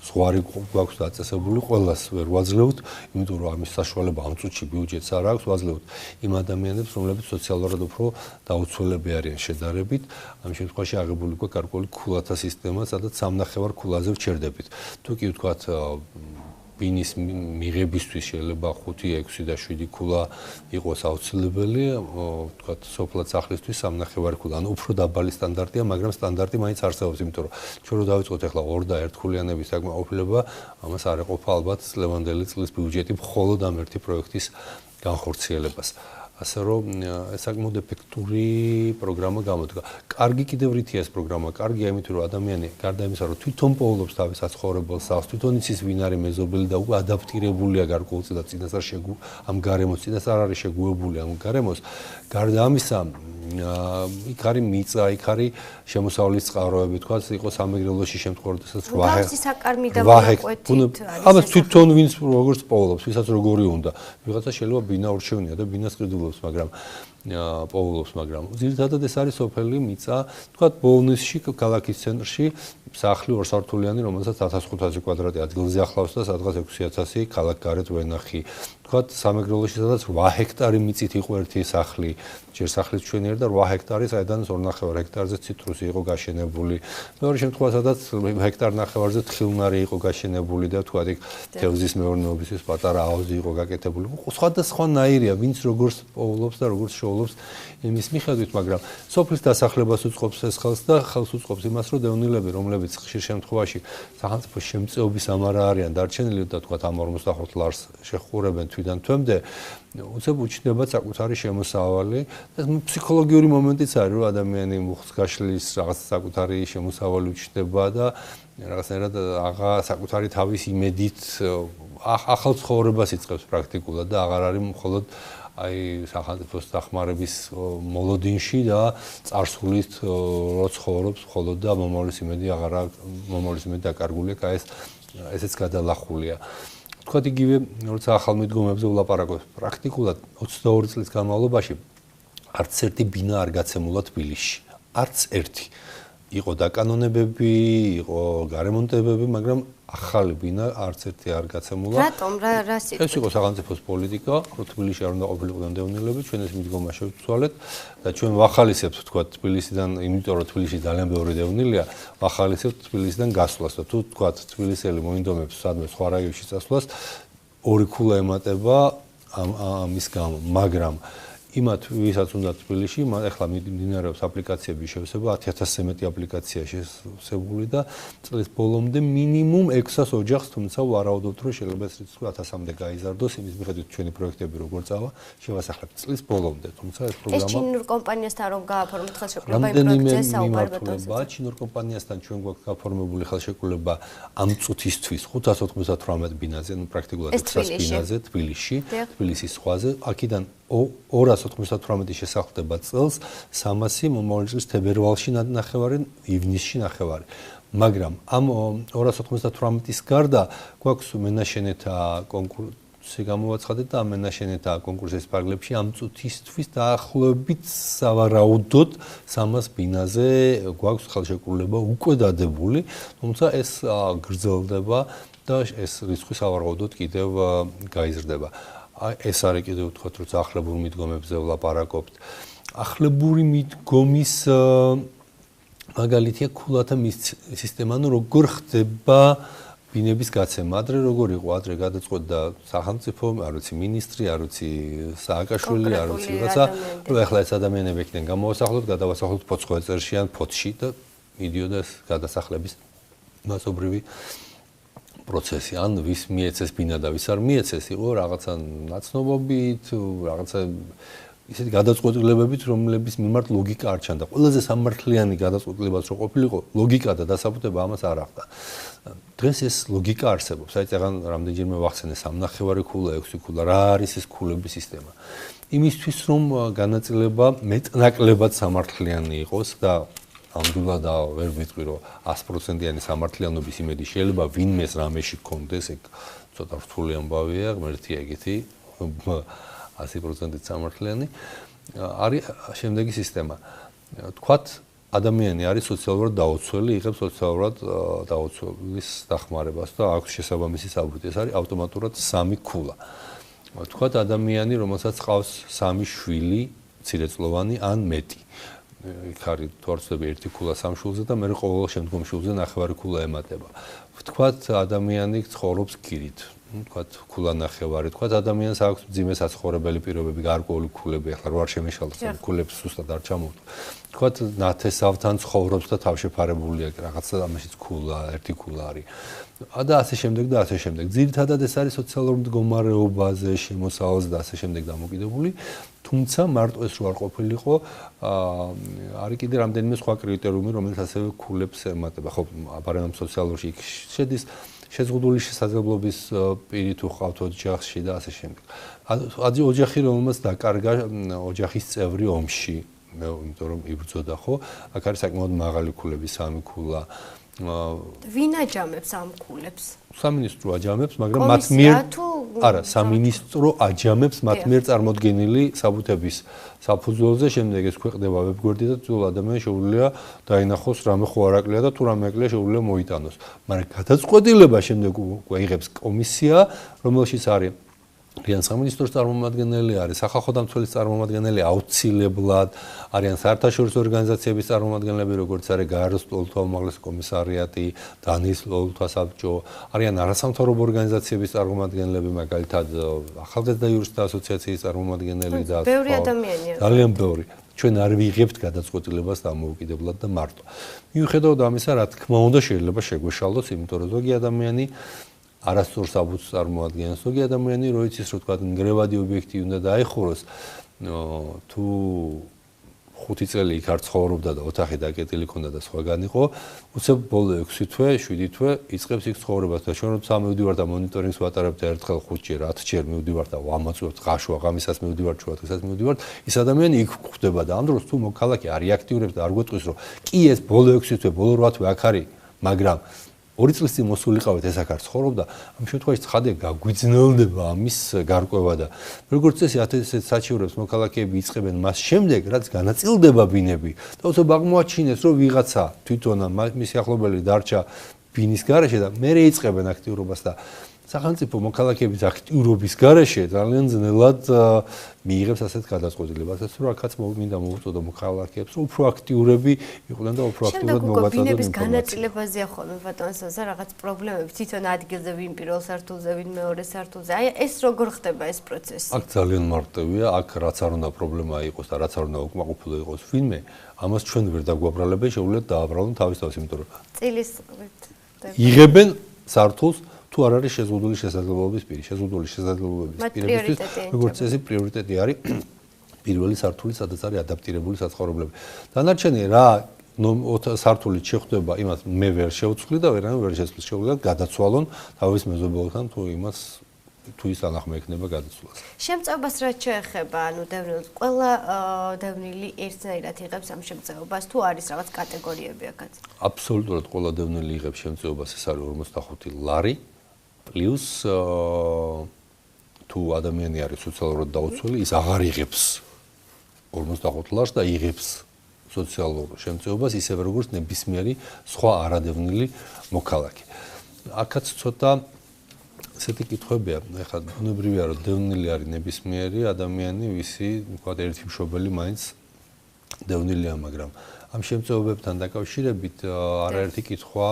ზღვარი გვაქვს დაწესებული, ყველას ვერ ვაძლევთ, იმიტომ რომ ამის საშუალება ამ წუთში ბიუჯეტს არ აქვს, ვაძლევთ იმ ადამიანებს, რომლებიც სოციალურად უფრო დაუცველები არიან შედარებით. ამ შემთხვევაში აღებული გვაქვს გარკვეული ქულათა სისტემა, სადაც 3.5 ქულაზე ვჩერდებით. თუ კი ვთქვათ ბინის მიღებისთვის შეიძლება 5, 6 და 7 ქულა იყოს აუცილებელი, ვთქვათ, სოფლად სახლისთვის 3.5 ქულა. ანუ უფრო დაბალი სტანდარტია, მაგრამ სტანდარტი მაინც არსებობს, იმიტომ რომ ჩვენ რო დავიწყოთ ახლა 2 და 1 ქულიანების საკმაყოფილება, ამას არ ეყოფა ალბათ წლევანდელი წლის ბიუჯეტი მხოლოდ ამ ერთი პროექტის განხორციელებას. ასე რომ საკმაოდ ეფექტური პროგრამა გამოდგა. კარგი კიდევ რითია ეს პროგრამა? კარგია იმიტომ რომ ადამიანი გარდა იმისა რომ თვითონ პოულობს თავის საცხოვრებელ სახლს, თვითონ იცის ვინ არის მეზობელი და უკვე ადაპტირებულია გარკვეულწილად წინასწარ ამ გარემოს, წინასწარ არის შეგუებული ამ გარემოს. გარდა ამისა, იქ არის მიწა, იქ არის შემოსავლის წყაროები, თქვა, იყო სამეგრელოში შემთხვევაში, სადაც 8 ჰექტარით. ამას თვითონ ვინც როგორც პოულობს, ვისაც როგორი უნდა. ვიღაცა შეიძლება ბინა ურჩევნია და ბინას ყიდულობს, მაგრამ პოულობს, მაგრამ ძირითადად ეს არის სოფელი მიწა, თქვა, ბოლნისში, ქალაქის ცენტრში, სახლი 2 სართულიანი, რომელსაც 1500 კვადრატი ადგილზე ახლავს და სადღაც 6000 ქალაქ გარეთ ვენახი. თქვა, სამეგრელოში სადაც 8 ჰექტარი მიწით იყო ერთი სახლი, ჯერ სახლის ჩვენიერ და 8 ჰექტარი, საიდან 2.5 ჰექტარზე ციტრუსი იყო გაშენებული. მეორე შემთხვევა, სადაც ჰექტარ ნახევარზე თხილნარი იყო გაშენებული და თქვა, იქ თევზის მეურნეობისთვის პატარა აუზი იყო გაკეთებული. სხვადასხვა ნაირია, ვინც როგორც პოულობს და როგორც შოულობს იმის მიხედვით, მაგრამ სოფლის დასახლებას უწყობს ეს ხელს და ხელს უწყობს იმას, რომ დევნილები, რომლებიც ხშირ შემთხვევაში სახელმწიფოს შემწეობის ამარა არიან დარჩენილი და თქვა, ამ 45 ლარს შეხურებენ თვიდან თვემდე, უცებ უჩნდება საკუთარი შემოსავალი. ეს ფსიქოლოგიური მომენტიც არის, რომ ადამიანი მუხტს გაშლის რაღაც საკუთარი შემოსავალი უჩნდება და რაღაცნაირად აღა საკუთარი თავის იმედით ახალ ცხოვრებას იწყებს პრაქტიკულად და აღარ არის მხოლოდ აი სახელმწიფოს დახმარების მოლოდინში და წარსულით რო ცხოვრობს მხოლოდ და მომავლის იმედი აღარ აქვს, მომავლის იმედი დაკარგულია, აი ესეც გადალახულია. თქვათ იგივე, როცა ახალ მიდგომებზე ვლაპარაკობთ, პრაქტიკულად 22 წლის განმავლობაში არც ერთი ბინა არ გაცემულა თბილისში. არც ერთი. იყო დაკანონებები, იყო გარემონტებები, მაგრამ ახალი ბინა არც ერთი არ გაცემულა. რატომ? რა სიტყვით? ეს იყო სახელმწიფოს პოლიტიკა, რომ თბილისში არ უნდა ყოფილიყო დევნილები, ჩვენ ეს მიდგომა შევცვალეთ და ჩვენ ვახალისებთ, თქვა, თბილისიდან, იმიტომ რომ თბილისში ძალიან ბევრი დევნილია, ვახალისებთ თბილისიდან გასვლას და თუ თქვა, თბილისელი მოინდომებს სადმე სხვა რაიონში წასვლას, 2 ქულა ემატება ამის გამო, მაგრამ იმათ ვისაც უნდა თბილისში, ახლა მიმდინარეობს აპლიკაციების შევსება, 10000-ზე მეტი აპლიკაცია შევსებული და წლის ბოლომდე მინიმუმ 600 ოჯახს, თუმცა ვარაუდობთ, რომ შეიძლება ეს რიცხვი 1000-მდე გაიზარდოს, იმის მიხედვით ჩვენი პროექტები როგორ წავა, შევასახლებთ წლის ბოლომდე, თუმცა ეს პროგრამა ეს ჩინურ კომპანიასთან რომ გააფორმოთ ხელშეკრულება იმ პროექტზე საუბარია. ჩინურ კომპანიასთან ჩვენ გვაქვს გაფორმებული ხელშეკრულება ამ წუთისთვის 598 ბინაზე, ну პრაქტიკულად 600 ბინაზე თბილისში, თბილისის ზღვაზე, აქედან 298 შესახდება წელს, 300 მომავალი წლის თებერვალში ნახევარი, ივნისში ნახევარი. მაგრამ ამ 298-ის გარდა გვაქვს მენაშენეთა კონკურსი გამოვაცხადეთ და ამ მენაშენეთა კონკურსის ფარგლებში ამ წუთისთვის დაახლოებით სავარაუდოდ 300 ბინაზე გვაქვს ხელშეკრულება უკვე დადებული, თუმცა ეს გრძელდება და ეს რიცხვი სავარაუდოდ კიდევ გაიზრდება. ეს არის კიდევ ვთქვათ, რომ ახლებურ მიდგომებზე ვლაპარაკობთ. ახლებური მიდგომის მაგალითია ქულათა სისტემა, ანუ როგორ ხდება ბინების გაცემა. ადრე როგორ იყო? ადრე გადაწყვეტდა სახელმწიფო, არ ვიცი, მინისტრი, არ ვიცი, სააკაშვილი, არ ვიცი, რაღაცა, რომ ახლა ეს ადამიანები იქიდან გამოვასახლოთ, გადავასახლოთ ფოცხოვეწერში ან ფოთში და მიდიოდა ეს გადასახლების მასობრივი პროცესი. ან ვის მიეცეს ბინა და ვის არ მიეცეს, იყო რაღაცა ნაცნობობით, რაღაცა ისეთი გადაწყვეტილებებით, რომლების მიმართ ლოგიკა არ ჩანდა. ყველაზე სამართლიანი გადაწყვეტილებაც რო ყოფილიყო, ლოგიკა და დასაბუთება ამას არ ახდა. დღეს ეს ლოგიკა არსებობს. აი წეგან რამდენჯერმე ვახსენე 3.5 ქულა, 6 ქულა, რა არის ეს ქულების სისტემა. იმისთვის რომ განაწილება მეტნაკლებად სამართლიანი იყოს და ამდულად ვერ ვიტყვი რომ 100%-იანი სამართლიანობის იმედი შეიძლება ვინმეს რამეში გქონდეს, ეგ ცოტა რთული ამბავია, ღმერთია ეგეთი 100%-ით სამართლიანი. არის შემდეგი სისტემა. თქვათ ადამიანი არის სოციალურად დაუცველი, იღებს სოციალურად დაუცველის დახმარებას და აქვს შესაბამისი საბუთი. ეს არის ავტომატურად 3 ქულა. თქვათ ადამიანი, რომელსაც ყავს 3 შვილი, მცირეწლოვანი ან მეტი. იქ არის თორცდები 1 ქულა 3 შვილზე და მე ყოველ შემდგომ შვილზე 9 ქულა ემატება. თქვათ ადამიანი ცხოვრობს გირით. თქვათ ქულა 9, თქვათ ადამიანს აქვს მძიმე საცხოვრებელი პირობები, გარკვეული ქულები, ახლა რო არ შემეშალოს ქულებს სუსტად არ ჩამოვდო. თქვათ ნათესავთან ცხოვრობს და თავშეფარებულია, რაღაცა ამაშიც ქულა, 1 ქულა არის. და ასე შემდეგ და ასე შემდეგ. ძირითადად ეს არის სოციალურ მდგომარეობაზე, შემოსავალზე და ასე შემდეგ დამოკიდებული. თუმცა მარტო ეს რო არ ყოფილიყო, არის კიდე რამდენიმე სხვა კრიტერიუმი, რომელიც ასევე ქულებს ემატება. ხო, აბარემ სოციალურში იქ შედის შეზღუდული შესაძლებლობის პირი თუ ხავთ ოჯახში და ასე შემდეგ. ოჯახი რომელმაც დაკარგა ოჯახის წევრი ომში, იმიტომ რომ იბრძოდა, ხო? აქ არის საკმაოდ მაღალი ქულები, 3 ქულა. ვინ აჯამებს ამ ქულებს? სამინისტრო აჯამებს, მაგრამ მათ მიერ არა, სამინისტრო აჯამებს მათ მიერ წარმოდგენილი საბუთების საფუძველზე, შემდეგ ეს ქვეყნდება ვებგვერდზე და ძველ ადამიანს შეუძლია დაინახოს რამე ხო არ აკლია და თუ რამე აკლია შეუძლია მოიტანოს. მაგრამ გადაწყვეტილება შემდეგ იღებს კომისია, რომელშიც არის არიან სამინისტროს წარმომადგენელი, არის სახალხო დამცველის წარმომადგენელი, აუცილებლად არიან საერთაშორისო ორგანიზაციების წარმომადგენლები, როგორც არის გაეროს ლოლთა უმაღლესი კომისარიატი, დანის ლოლთა საბჭო, არიან არასამთავრობო ორგანიზაციების წარმომადგენლები, მაგალითად ახალგაზრდა იურისტთა ასოციაციის წარმომადგენელი და ბევრი ადამიანია. ძალიან ბევრი. ჩვენ არ ვიღებთ გადაწყვეტილებას დამოუკიდებლად და მარტო. მიუხედავად ამისა, რა თქმა უნდა, შეიძლება შეგვეშალოს, იმიტომ რომ ზოგი ადამიანი არასწორ საბუთს წარმოადგენს, ზოგი ადამიანი რო იცის, რომ თქვა ნგრევადი ობიექტი უნდა დაეხუროს, თუ 5 წელი იქ არ ცხოვრობდა და ოთახი დაკეტილი ქონდა და სხვაგან იყო, უცებ ბოლო 6 თვე, 7 თვე იწყებს იქ ცხოვრებას და ჩვენ როცა მივდივართ და მონიტორინგს ვატარებთ ერთხელ 5-ჯერ, 10-ჯერ მივდივართ და ვამოწევთ ღაშვა, ღამისას მივდივართ, შუადღესაც მივდივართ, ის ადამიანი იქ გვხვდება და ამ დროს თუ მოქალაქე არ იაქტიურებს და არ გვეტყვის, რომ კი ეს ბოლო 6 თვე, ბოლო 8 თვე აქ არის, მაგრამ 2 წლის წინ მოსულიყავით ეს აქ არ ცხოვრობდა, ამ შემთხვევაში ცხადია გაგვიძნელდება ამის გარკვევა და როგორც წესი ასეთ საჩივრებს მოქალაქეები იწყებენ მას შემდეგ, რაც განაწილდება ბინები და უცებ აღმოაჩინეს, რომ ვიღაცა თვითონ მისი ახლობელი დარჩა ბინის გარეშე და მერე იწყებენ აქტიურობას და სახელმწიფო მოქალაქეების აქტიურობის გარეშე ძალიან ძნელად მიიღებს ასეთ გადაწყვეტილებას, რომ აქაც მინდა მოვუწოდო მოქალაქეებს, რომ უფრო აქტიურები იყვნენ და უფრო აქტიურად მოგვაწოდონ. ბინების განაწილებაზეა ხოლმე ბატონ საზა რაღაც პრობლემები, თვითონ ადგილზე ვინ პირველ სართულზე, ვინ მეორე სართულზე. აი ეს როგორ ხდება ეს პროცესი? აქ ძალიან მარტივია, აქ რაც არ უნდა პრობლემა იყოს და რაც არ უნდა უკმაყოფილო იყოს ვინმე, ამას ჩვენ ვერ დაგვაბრალებენ, შეუძლიათ დააბრალონ თავის-თავს, იმიტომ რომ წილის იღებენ სართულს თუ არ არის შეზღუდული შესაძლებლობის პირი, შეზღუდული შესაძლებლობების პირებისთვის, როგორც წესი, პრიორიტეტი არის პირველი სართული, სადაც არის ადაპტირებული საცხოვრებლები. დანარჩენი რა სართულით შეხვდება, იმას მე ვერ შევცვლი და ვერანაირ ვერ შეცვლი, შეუძლიათ გადაცვალონ თავის მეზობელთან თუ იმას თუ ის ანახმა ექნება გადაცვლას. შემწეობას რაც შეეხება, ანუ დევნილს, ყველა დევნილი ერთნაირად იღებს ამ შემწეობას, თუ არის რაღაც კატეგორიები აქაც? აბსოლუტურად ყველა დევნილი იღებს შემწეობას, ეს არის 45 ლარი. პლუს თუ ადამიანი არის სოციალურად დაუცველი, ის აღარ იღებს 45 ლარს და იღებს სოციალურ შემწეობას ისევე როგორც ნებისმიერი სხვა არადევნილი მოქალაქე. აქაც ცოტა ესეთი კითხვებია, ეხლა ბუნებრივია რომ დევნილი არის ნებისმიერი ადამიანი, ვისი, ვთქვათ, ერთი მშობელი მაინც დევნილია, მაგრამ ამ შემწეობებთან დაკავშირებით არაერთი კითხვა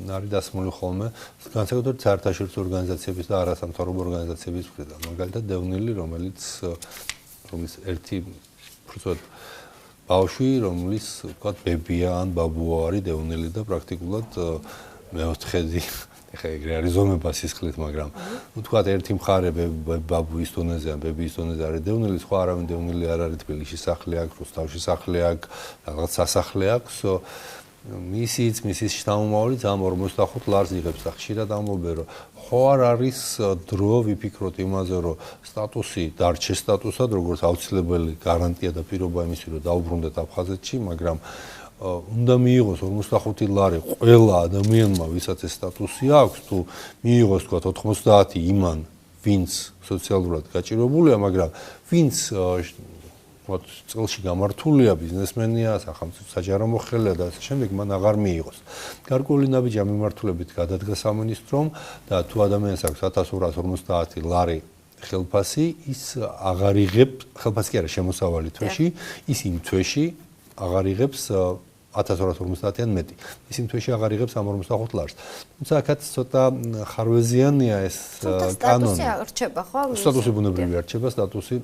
არის დასმული ხოლმე განსაკუთრებით საერთაშორისო ორგანიზაციების და არასამთავრობო ორგანიზაციების მხრიდან. მაგალითად, დევნილი, რომელიც ერთი უბრალოდ ბავშვი, რომლის ვთქვათ, ბებია ან ბაბუა არის დევნილი და პრაქტიკულად მეოთხედი ეხა ეგრე არის ზომება სისხლით, მაგრამ ვთქვათ, ერთი მხარე ბაბუის დონეზე ან ბებიის დონეზე არის დევნილი, სხვა არავინ დევნილი არ არის, თბილისში სახლი აქვს, რუსთავში სახლი აქვს, რაღაც სასახლე აქვს, მისის შთამომავალიც ამ 45 ლარს იღებს და ხშირად ამბობენ, რომ ხო არ არის დრო ვიფიქროთ იმაზე, რომ სტატუსი დარჩეს სტატუსად, როგორც აუცილებელი გარანტია და პირობა იმისი, რომ დაუბრუნდეთ აფხაზეთში, მაგრამ უნდა მიიღოს 45 ლარი ყველა ადამიანმა, ვისაც ეს სტატუსი აქვს, თუ მიიღოს თქვა 90 იმან, ვინც სოციალურად გაჭირებულია, მაგრამ ვინც წელში გამართულია, ბიზნესმენია, სახელმწიფო საჯარო მოხელეა და ასე შემდეგ, მან აღარ მიიღოს. გარკვეული ნაბიჯი ამ მიმართულებით გადადგა სამინისტრომ და თუ ადამიანს აქვს 1250 ლარი ხელფასი, ის აღარ იღებს, ხელფასი კი არა, შემოსავალი თვეში, ის იმ თვეში აღარ იღებს 1250-დან მეტი. ის იმ თვეში აღარ იღებს ამ 45 ლარს. თუმცა აქაც ცოტა ხარვეზიანია ეს კანონი. სტატუსი არჩება, ხო? სტატუსი ბუნებრივი არჩება, სტატუსი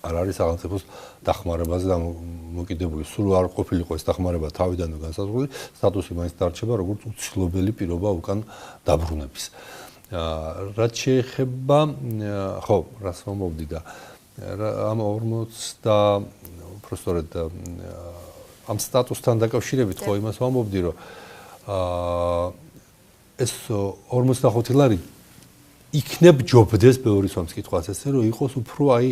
არ არის სახელმწიფოს დახმარებაზე დამოკიდებული. სულ არ ყოფილიყო ეს დახმარება თავიდანვე განსაზღვრული, სტატუსი მაინც დარჩება როგორც უცილობელი პირობა უკან დაბრუნების. რაც შეეხება, ხო, რას ვამბობდი და ამ 40 უბრალოდ ამ სტატუსთან დაკავშირებით ხო იმას ვამბობდი, რომ ეს 45 ლარი იქნებ ჯობდეს ბევრი სვამს კითხვას ესე, რომ იყოს უფრო აი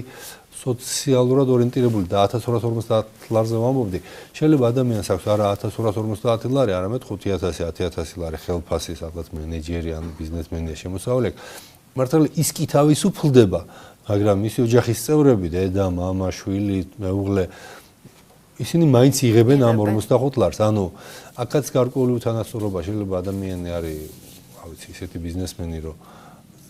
სოციალურად ორიენტირებული და 1250 ლარზე ვამბობდი. შეიძლება ადამიანს აქვს არა 1250 ლარი, არამედ 5000, 10000 ლარი ხელფასი, სადღაც მენეჯერი ან ბიზნესმენია შემოსავალი. მართალი ის კი თავისუფლდება, მაგრამ მისი ოჯახის წევრები, დედა, მამა, შვილი, მეუღლე ისინი მაინც იღებენ ამ 45 ლარს. ანუ აქაც გარკვეული უთანასწორობა შეიძლება ადამიანი არის, რა ვიცი, ისეთი ბიზნესმენი, რომ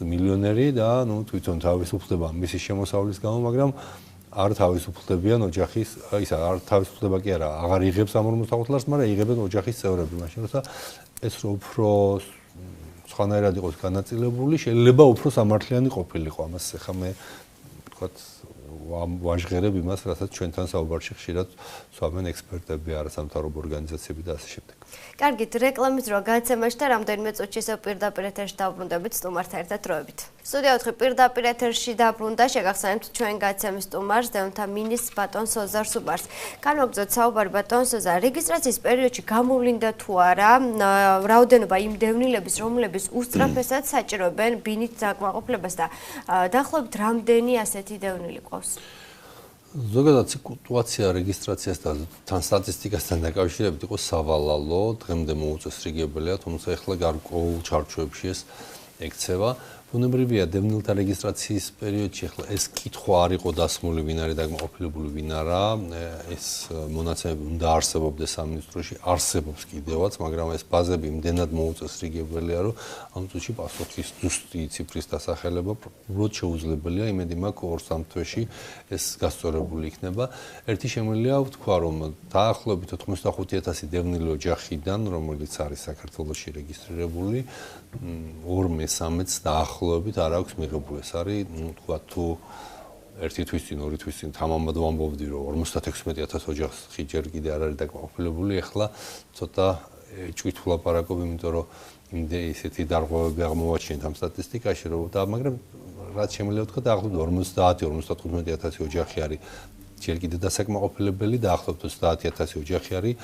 მილიონერი და თვითონ თავისუფლდება მისი შემოსავლის გამო, მაგრამ არ თავისუფლდებიან ოჯახის, ისა არ თავისუფლდება კი არა, აღარ იღებს ამ 45 ლარს, მაგრამ იღებენ ოჯახის წევრები, მაშინ როცა ეს უფრო სხვანაირად იყოს განაწილებული, შეიძლება უფრო სამართლიანი ყოფილიყო. ამას ახლა მე ვთქვათ ვაჟღერებ იმას, რასაც ჩვენთან საუბარში ხშირად სვამენ ექსპერტები, არასამთავრობო ორგანიზაციები და ასე შემდეგ. კარგით, რეკლამის დრო გადაცემაში და რამდენიმე წუთში ისევ პირდაპირ ეთერში დავბრუნდებით სტუმართან ერთად დროებით. სტუდია 4 პირდაპირ ეთერში დაბრუნდა, შეგახსენებთ ჩვენ გადაცემის სტუმარს, დევნთა მინის ბატონ სოზარ სუბარს. განვაგრძოთ საუბარი ბატონ სოზარ, რეგისტრაციის პერიოდში გამოვლინდა თუ არა რაოდენობა იმ დევნილების, რომლებიც უსწრაფესად საჭიროებენ ბინით დაკმაყოფილებას და დაახლოებით რამდენი ასეთი დევნილი ყავს? ზოგადად სიტუაცია რეგისტრაციასთან სტატისტიკასთან დაკავშირებით იყო სავალალო, დღემდე მოუწესრიგებელია, თუმცა ახლა გარკვეულ ჩარჩოებში ეს ექცევა. ბუნებრივია დევნილთა რეგისტრაციის პერიოდში ახლა ეს კითხვა არ იყო დასმული, ვინ არის დაკმაყოფილებული, ვინ არა. ეს მონაცემები უნდა არსებობდეს სამინისტროში, არსებობს კიდევაც, მაგრამ ეს ბაზები იმდენად მოუწესრიგებელია, რომ ამ წუთში პასუხის ზუსტი ციფრის დასახელება უბრალოდ შეუძლებელია. იმედი მაქვს 2-3 თვეში ეს გასწორებული იქნება. ერთი შემიძლია ვთქვა, რომ დაახლოებით 95000 დევნილი ოჯახიდან, რომელიც არის საქართველოში რეგისტრირებული, 2/3-ს დაახლოებით არ აქვს მიღებული. ეს არის, თქვა თუ 1 თვის წინ, 2 თვის წინ თამამად ვამბობდი, რომ 56000 ოჯახი ჯერ კიდე არ არის დაკმაყოფილებული. ახლა ცოტა ჭვით ვლაპარაკობ, იმიტომ რომ ისეთი დარღვევები აღმოვაჩინეთ ამ სტატისტიკაში, რომ და მაგრამ რაც შემიძლია ვთქვა, დაახლოებით 50-55000 ოჯახი არის ჯერ კიდე დასაკმაყოფილებელი და დაახლოებით 30000 ოჯახი არის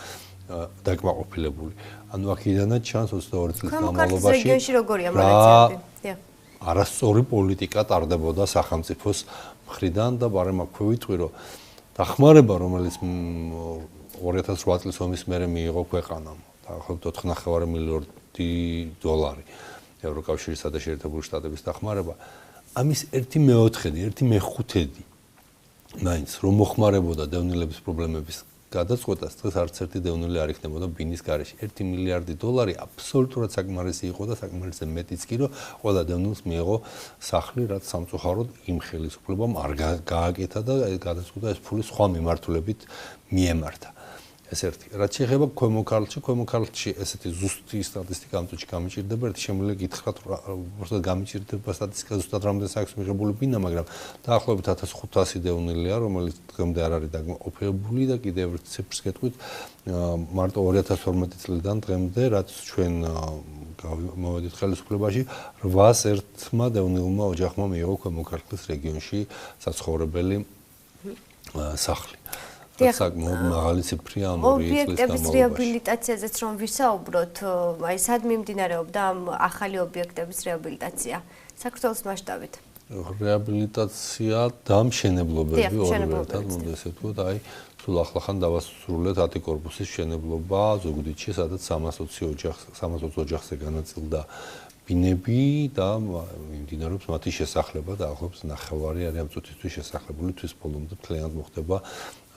დაკმაყოფილებული. ანუ აქედანაც ჩანს 22 წლის განმავლობაში რეგიონში როგორია მონაცემები? არასწორი პოლიტიკა ტარდებოდა სახელმწიფოს მხრიდან და ბარემ აქვე ვიტყვი, რომ დახმარება, რომელიც 2008 წლის ომის მერე მიიღო ქვეყანამ, დაახლოებით 4.5 მილიარდი დოლარი ევროკავშირისა და შეერთებული შტატების დახმარება, ამის 1/4, 1/5 მაინც რომ მოხმარებოდა დევნილების პრობლემების გადაწყვეტას, დღეს არც ერთი დევნილი არ იქნებოდა ბინის გარეშე. 1 მილიარდი დოლარი აბსოლუტურად საკმარისი იყო და საკმარისზე მეტიც კი, რომ ყველა დევნილს მიეღო სახლი, რაც სამწუხაროდ იმ ხელისუფლებამ არ გააკეთა და გადაწყვეტა ეს ფული სხვა მიმართულებით მიემართა. ეს ერთი. რაც შეეხება ქვემო ქართლში ესეთი ზუსტი სტატისტიკა ამ წუთში გამიჭირდება, ერთი შემიძლია გითხრათ, უბრალოდ გამიჭირდება სტატისტიკა ზუსტად რამდენი აქვს მიღებული ბინა, მაგრამ დაახლოებით 1500 დევნილია, რომელიც დღემდე არ არის დაკმაყოფილებული და კიდევ ერთ ციფრს გეტყვით, მარტო 2012 წლიდან დღემდე, რაც ჩვენ მოვედით ხელისუფლებაში, 801 დევნილმა ოჯახმა მიიღო ქვემო ქართლის რეგიონში საცხოვრებელი სახლი. საკმაოდ მაღალი ციფრია ამ 2 წლის ობიექტების რეაბილიტაციაზეც რომ ვისაუბროთ, აი სად მიმდინარეობდა ამ ახალი ობიექტების რეაბილიტაცია საქართველოს მასშტაბით? რეაბილიტაცია და მშენებლობები ორივეთან უნდა ესე ვთქვათ, აი სულ ახლახან დავასრულეთ 10 კორპუსის მშენებლობა ზუგდიდში, სადაც 320 ოჯახზე განაწილდა ბინები და მიმდინარეობს მათი შესახლება და ახლობს 9 არის ამ წუთისთვის შესახლებული, თვის ბოლომდე მთლიანად მოხდება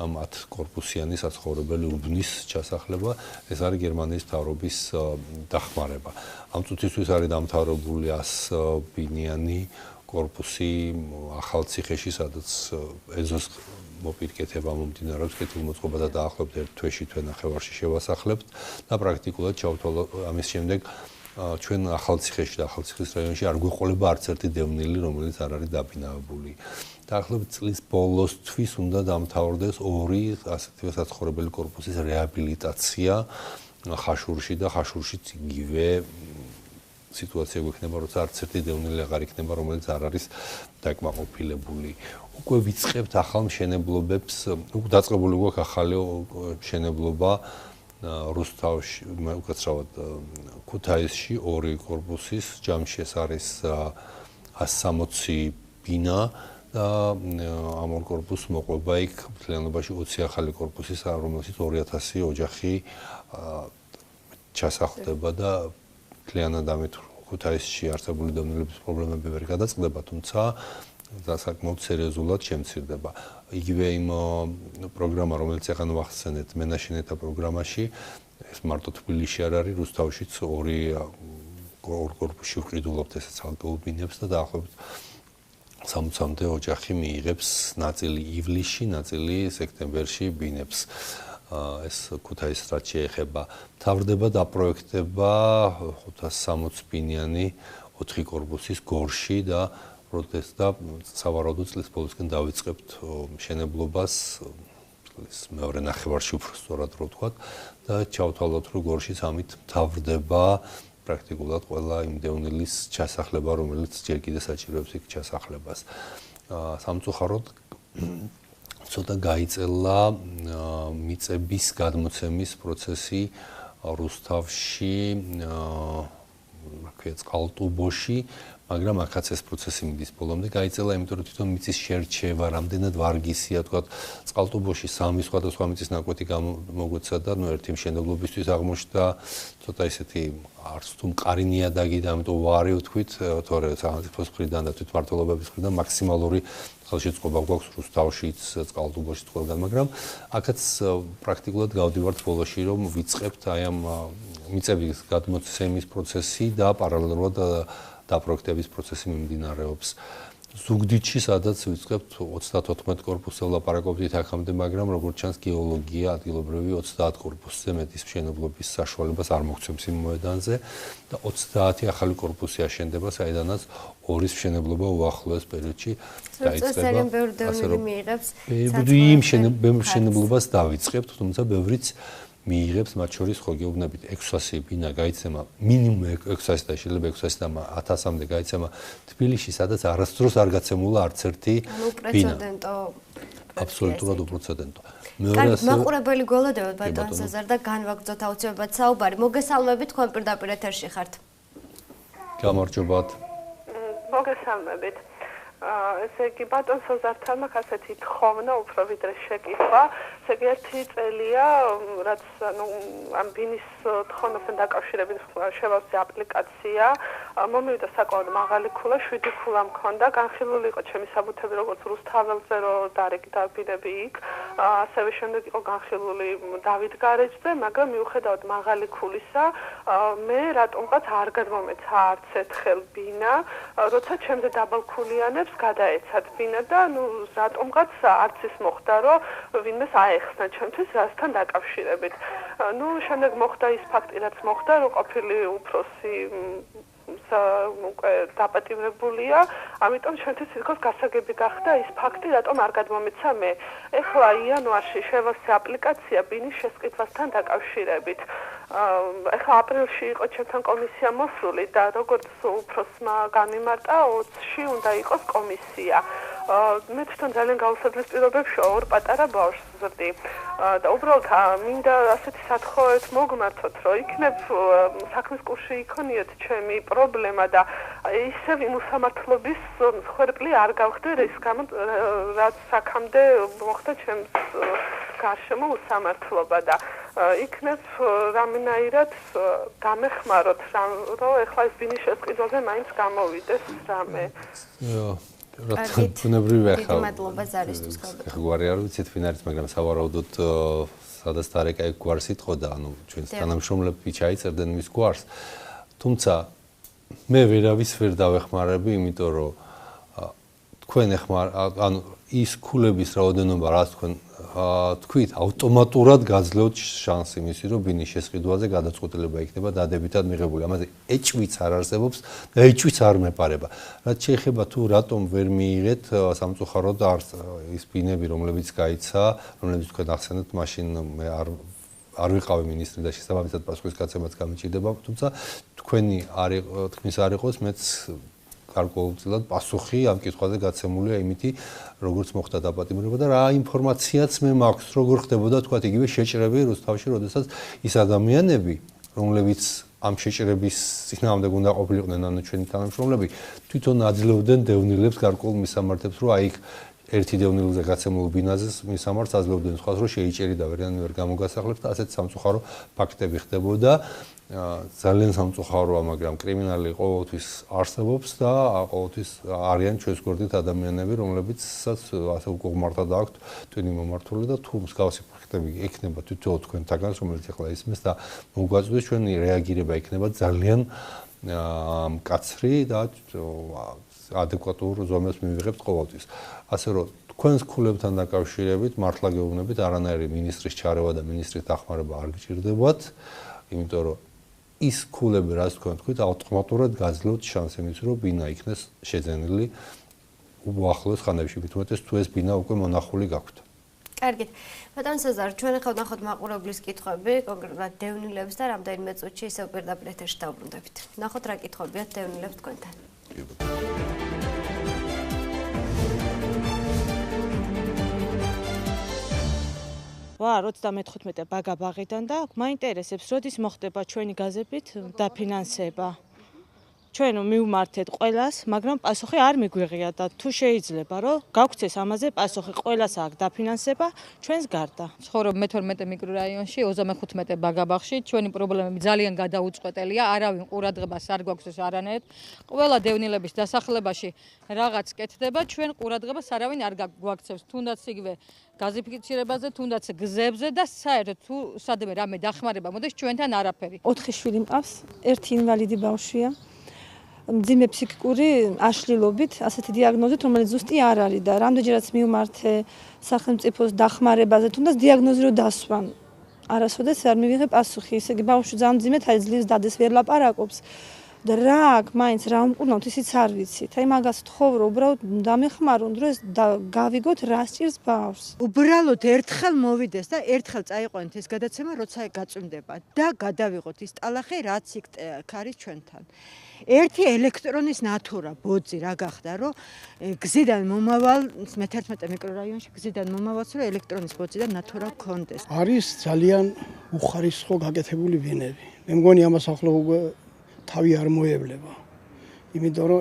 ამ 10 კორპუსიანი საცხოვრებელი უბნის ჩასახლება. ეს არის გერმანიის მთავრობის დახმარება. ამ წუთისთვის არის დამთავრებული 100 ბინიანი კორპუსი ახალციხეში, სადაც ეზოს მოპირკეთება მომდინარეობს, კეთილმოწყობა და დაახლოებით 1 თვეში თვე-ნახევარში შევასახლებთ და პრაქტიკულად ჩავთვალოთ ამის შემდეგ ჩვენ ახალციხეში და ახალციხის რაიონში არ გვეყოლება არც ერთი დევნილი, რომელიც არ არის დაბინავებული. დაახლოებით წლის ბოლოსთვის უნდა დამთავრდეს 2 ასეთივე საცხოვრებელი კორპუსის რეაბილიტაცია ხაშურში და ხაშურშიც იგივე სიტუაცია გვექნება, როცა არც ერთი დევნილი აღარ იქნება, რომელიც არ არის დაკმაყოფილებული. უკვე ვიწყებთ ახალ მშენებლობებს, უკვე დაწყებული გვაქვს ახალი მშენებლობა რუსთავში, უკაცრავად ქუთაისში 2 კორპუსის, ჯამში ეს არის 160 ბინა და ამ 2 კორპუსს მოყვება იქ მთლიანობაში 20 ახალი კორპუსის, რომელშიც 2000 ოჯახი ჩასახლდება და მთლიანად ამით ქუთაისში არსებული დევნილების პრობლემები ვერ გადაწყდება, თუმცა საკმაოდ სერიოზულად შემცირდება. იგივე იმ პროგრამა, რომელიც ახლა ვახსენეთ, მენაშენეთა პროგრამაში, ეს მარტო თბილისში არ არის, რუსთავშიც 2 კორპუსში ვყიდულობთ ესეც ცალკეულ ბინებს და დაახლოებით 60-მდე ოჯახი მიიღებს ნაწილი ივლისში, ნაწილი სექტემბერში ბინებს. ეს ქუთაისს რაც შეეხება, მთავრდება დაპროექტება 560 ბინიანი 4 კორპუსის გორში და პროტესტ და სავარაუდო წლის ბოლოსკენ დავიწყებთ მშენებლობას წლის მეორე ნახევარში უფრო სწორად რო ვთქვათ და ჩავთვალოთ რომ გორშიც ამით მთავრდება პრაქტიკულად ყველა იმ დევნილის ჩასახლება, რომელიც ჯერ კიდევ საჭიროებს იქ ჩასახლებას. სამწუხაროდ ცოტა გაიწელა მიწების გადმოცემის პროცესი რუსთავში, წყალტუბოში, მაგრამ აქაც ეს პროცესი მიდის ბოლომდე. გაიწელა, იმიტომ რომ თვითონ მიწის შერჩევა რამდენად ვარგისია, თქვათ, წყალტუბოში 3 სხვადასხვა მიწის ნაკვეთი გამოგვეცა და ერთი მშენებლობისთვის აღმოჩნდა ცოტა ისეთი არც თუ მყარი ნიადაგი და ამიტომ ვარი ვთქვით, თორე სახელმწიფოს მხრიდან და თვითმმართველობის მხრიდან მაქსიმალური ხელშეწყობა გვაქვს რუსთავშიც, წყალტუბოშიც ყველგან, მაგრამ აქაც პრაქტიკულად გავდივართ ბოლოში, რომ ვიწყებთ აი ამ მიწების გადმოცემის პროცესი და პარალელურად დაპროექტების პროცესი მიმდინარეობს. ზუგდიდში, სადაც ვიწყებთ 34 კორპუსზე ვლაპარაკობთ აქამდე, მაგრამ როგორც ჩანს, გეოლოგია ადგილობრივი 30 კორპუსზე მეტის მშენებლობის საშუალებას არ მოგვცემს იმ მოედანზე და 30 ახალი კორპუსი აშენდება, საიდანაც 2-ის მშენებლობა უახლოეს პერიოდში დაიწყება. ასე რომ მიიღებს ბევრი მშენებლობას დავიწყებთ, თუმცა ბევრიც მიიღებს, მათ შორის ხო გეუბნებით 600 ბინა გაიცემა, მინიმუმ 600 და შეიძლება 600 და 1000-მდე გაიცემა თბილისში, სადაც არასდროს არ გაცემულა არც ერთი ბინა. აბსოლუტურად უპრეცედენტო. მეორე ასე მაყურებელი გველოდებათ ბატონ სეზარ და განვაგრძოთ აუცილებლად საუბარი. მოგესალმებით, თქვენ პირდაპირ ეთერში ხართ. გამარჯობათ. მოგესალმებით. ესე იგი ბატონ სოზართან მაქვს ასეთი თხოვნა უფრო ვიდრე შეკითხვა. ესე იგი ერთი წელია, რაც ამ ბინის თხოვნასთან დაკავშირებით შევავსე აპლიკაცია. მომივიდა საკმაოდ მაღალი ქულა, 7 ქულა მქონდა. განხილული იყო ჩემი საბუთები, როგორც რუსთაველზე, რომ დარეკი დაბინები იქ. ასევე შემდეგ იყო განხილული დავით გარეჯზე, მაგრამ მიუხედავად მაღალი ქულისა, მე რატომღაც არ გადმომეცა არც ერთხელ ბინა, როცა ჩემზე დაბალქულიანებს გადაეცათ ბინა და რატომღაც არც ის მოხდა, რომ ვინმეს აეხსნა ჩემთვის რასთან დაკავშირებით. შემდეგ მოხდა ის ფაქტი, რაც მოხდა, რომ ყოფილი უფროსი უკვე დაპატიმრებულია, ამიტომ ჩვენთვის თითქოს გასაგები გახდა ის ფაქტი, რატომ არ გადმომეცა მე. ეხლა იანვარში შევასწრე აპლიკაცია ბინის შესყიდვასთან დაკავშირებით. ეხლა აპრილში იყო ჩემთან კომისია მოსული და როგორც უფროსმა გამიმარტა 20-ში უნდა იყოს კომისია. მე თვითონ ძალიან გაუსაძლებელ პირობებში ორ პატარა ბავშვს ვზრდი და უბრალოდ მინდა ასეთი სათხოვეთ მოგმართოთ, რომ იქნებ საქმის კურსში იქონიოთ ჩემი პრობლემა და ისევ იმ უსამართლობის ხერპლი არ გავხდე რის გამო რაც აქამდე მოხდა ჩემს გარშემო უსამართლობა და იქნებ რამენაირად გამეხმაროთ, რომ ეხლა ეს ბინის შესყიდვაზე მაინც გამოვიდეს რამე. ბუნებრივია ხა. მადლობა ზარისთვის გაგა. გვარი არ ვიცით ვინ არის, მაგრამ სავარაუდოდ სადაც დარეკა გვარს იტყოდა, ჩვენს თანამშრომლები ჩაიწერდნენ მის გვარს. თუმცა მე ვერავის ვერ დავეხმარები, იმიტომ რომ თქვენ ის ქულების რაოდენობა, რაც თქვენ თქვით, ავტომატურად გაძლევთ შანსი მისი, რომ ბინის შესყიდვაზე გადაწყვეტილება იქნება დადებითად მიღებული. ამაზე ეჭვიც არ არსებობს და ეჭვიც არ მეპარება. რაც შეეხება თუ რატომ ვერ მიიღეთ სამწუხაროდ ის ბინები, რომლებიც გაიცა, რომლებიც თქვენ ახსენეთ, მაშინ მე არ ვიყავი მინისტრი და შესაბამისად პასუხისგაცემაც გამიჭირდება, თუმცა თქვენი თქმის არ იყოს, მეც გარკვეულწილად პასუხი ამ კითხვაზე გაცემულია იმითი, როგორც მოხდა დაპატიმრება და რა ინფორმაციაც მე მაქვს, როგორ ხდებოდა თქვათ იგივე შეჭრები რუსთავში, როდესაც ის ადამიანები, რომლებიც ამ შეჭრების წინააღმდეგ უნდა ყოფილიყვნენ, ანუ ჩვენი თანამშრომლები, თვითონ აძლევდნენ დევნილებს გარკვეულ მისამართებს, რომ აი ერთი დევნილზე გაცემულ ბინაზე მისამართს აძლევდნენ სხვას, რომ შეიჭერი და ვერანაირად ვერ გამოგასახლებს და ასეთ სამწუხარო ფაქტები ხდებოდა. ძალიან სამწუხაროა, მაგრამ კრიმინალი ყოველთვის არსებობს და ყოველთვის არიან ჩვენს გვერდით ადამიანები, რომლებიცაც ასე უყურმართად აქვთ ტვინი მომართული და თუ მსგავსი ფაქტები ექნება თვითონ თქვენთაგან, რომელიც ახლა ისმის და მოგვაწვდის, ჩვენი რეაგირება იქნება ძალიან მკაცრი და ადეკვატურ ზომებს მივიღებთ ყოველთვის. ასე რომ თქვენს ქულებთან დაკავშირებით მართლა გეუბნებით, არანაირი მინისტრის ჩარევა და მინისტრის დახმარება არ გჭირდებათ, იმიტომ რომ ის ქულები, რაც თქვენ თქვით, ავტომატურად გაძლევთ შანსი იმის, რომ ბინა იქნეს შეძენილი უახლოეს ხანებში, მით უმეტეს თუ ეს ბინა უკვე მონახული გაქვთ. კარგით. ბატონ სეზარ, ჩვენ ახლა ვნახოთ მაყურებლის კითხვები, კონკრეტულად დევნილებს და რამდენიმე წუთში ისევ პირდაპირ ეთერში დავბრუნდებით. ვნახოთ რა კითხვებია დევნილებს თქვენთან. ვარ 35 ბაგაბაღიდან და მაინტერესებს, როდის მოხდება ჩვენი გაზებით დაფინანსება. ჩვენ მივმართეთ ყველას, მაგრამ პასუხი არ მიგვიღია და თუ შეიძლება, რომ გავქცეს ამაზე პასუხი, ყველას აქვს დაფინანსება ჩვენს გარდა. ცხოვრობ მე-12 მიკრორაიონში, 35 ბაგაბაღში, ჩვენი პრობლემები ძალიან გადაუწყვეტელია, არავინ ყურადღებას არ გვაქვს არანაირად. ყველა დევნილების დასახლებაში რაღაც კეთდება, ჩვენ ყურადღებას არავინ არ გვაქცევს, თუნდაც იგივე გაზიფიცირებაზე, თუნდაც გზებზე და საერთოდ თუ სადმე რამე დახმარება მოდის ჩვენთან არაფერი. 4 შვილი მყავს, ერთი ინვალიდი ბავშვია. მძიმე ფსიქიკური აშლილობით, ასეთი დიაგნოზით, რომელიც ზუსტი არ არის და რამდენჯერაც მივმართე სახელმწიფოს დახმარებაზე, თუნდაც დიაგნოზი რო დასვან. არასოდეს არ მივიღე პასუხი, ისე იგი ბავშვი ძალიან მძიმედ არის, ძლივს დადეს ვერ ლაპარაკობს. და რა აქვს მაინც რა უმკურნავთ, ისიც არ ვიცით. აი მაგას ვთხოვ, რომ უბრალოდ დამეხმარონ, რომ ეს გავიგოთ რა სჭირს ბავშვს. უბრალოდ ერთხელ მოვიდეს და ერთხელ წაიყვანეთ ეს გადაცემა, როცა გაწმდება და გადავიღოთ ის ტალახი, რაც იქ არის ჩვენთან. ერთი ელექტრონის ნათურა ბოძი რა გახდა, რომ გზიდან მომავალ მე-11 მიკრორაიონში გზიდან მომავალს რომ ელექტრონის ბოძიდან ნათურა გქონდეს. არის ძალიან უხარისხო გაკეთებული ბინები. მე მგონი ამას ახლა უკვე თავი არ მოევლება. იმიტომ რომ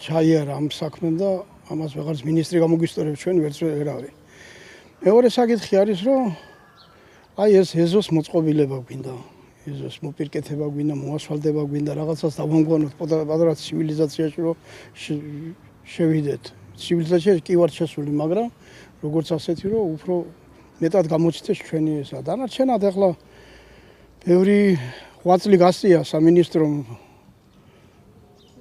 ჩაიარა ამ საქმემ და ამას ვეღარც მინისტრი გამოგვისწორებს ჩვენ ვერც ვერავინ. მეორე საკითხი არის რომ აი ეს ეზოს მოწყობილება გვინდა. ეზოს მოპირკეთება გვინდა, მოასფალტება გვინდა, რაღაცას დავამგვანოთ პატარა ცივილიზაციაში რომ შევიდეთ. ცივილიზაციაში კი ვარ შესული, მაგრამ როგორც ასეთი რომ უფრო მეტად გამოჩნდეს ჩვენი ესა. დანარჩენად ახლა ბევრი 8 წელი გასწია სამინისტრომ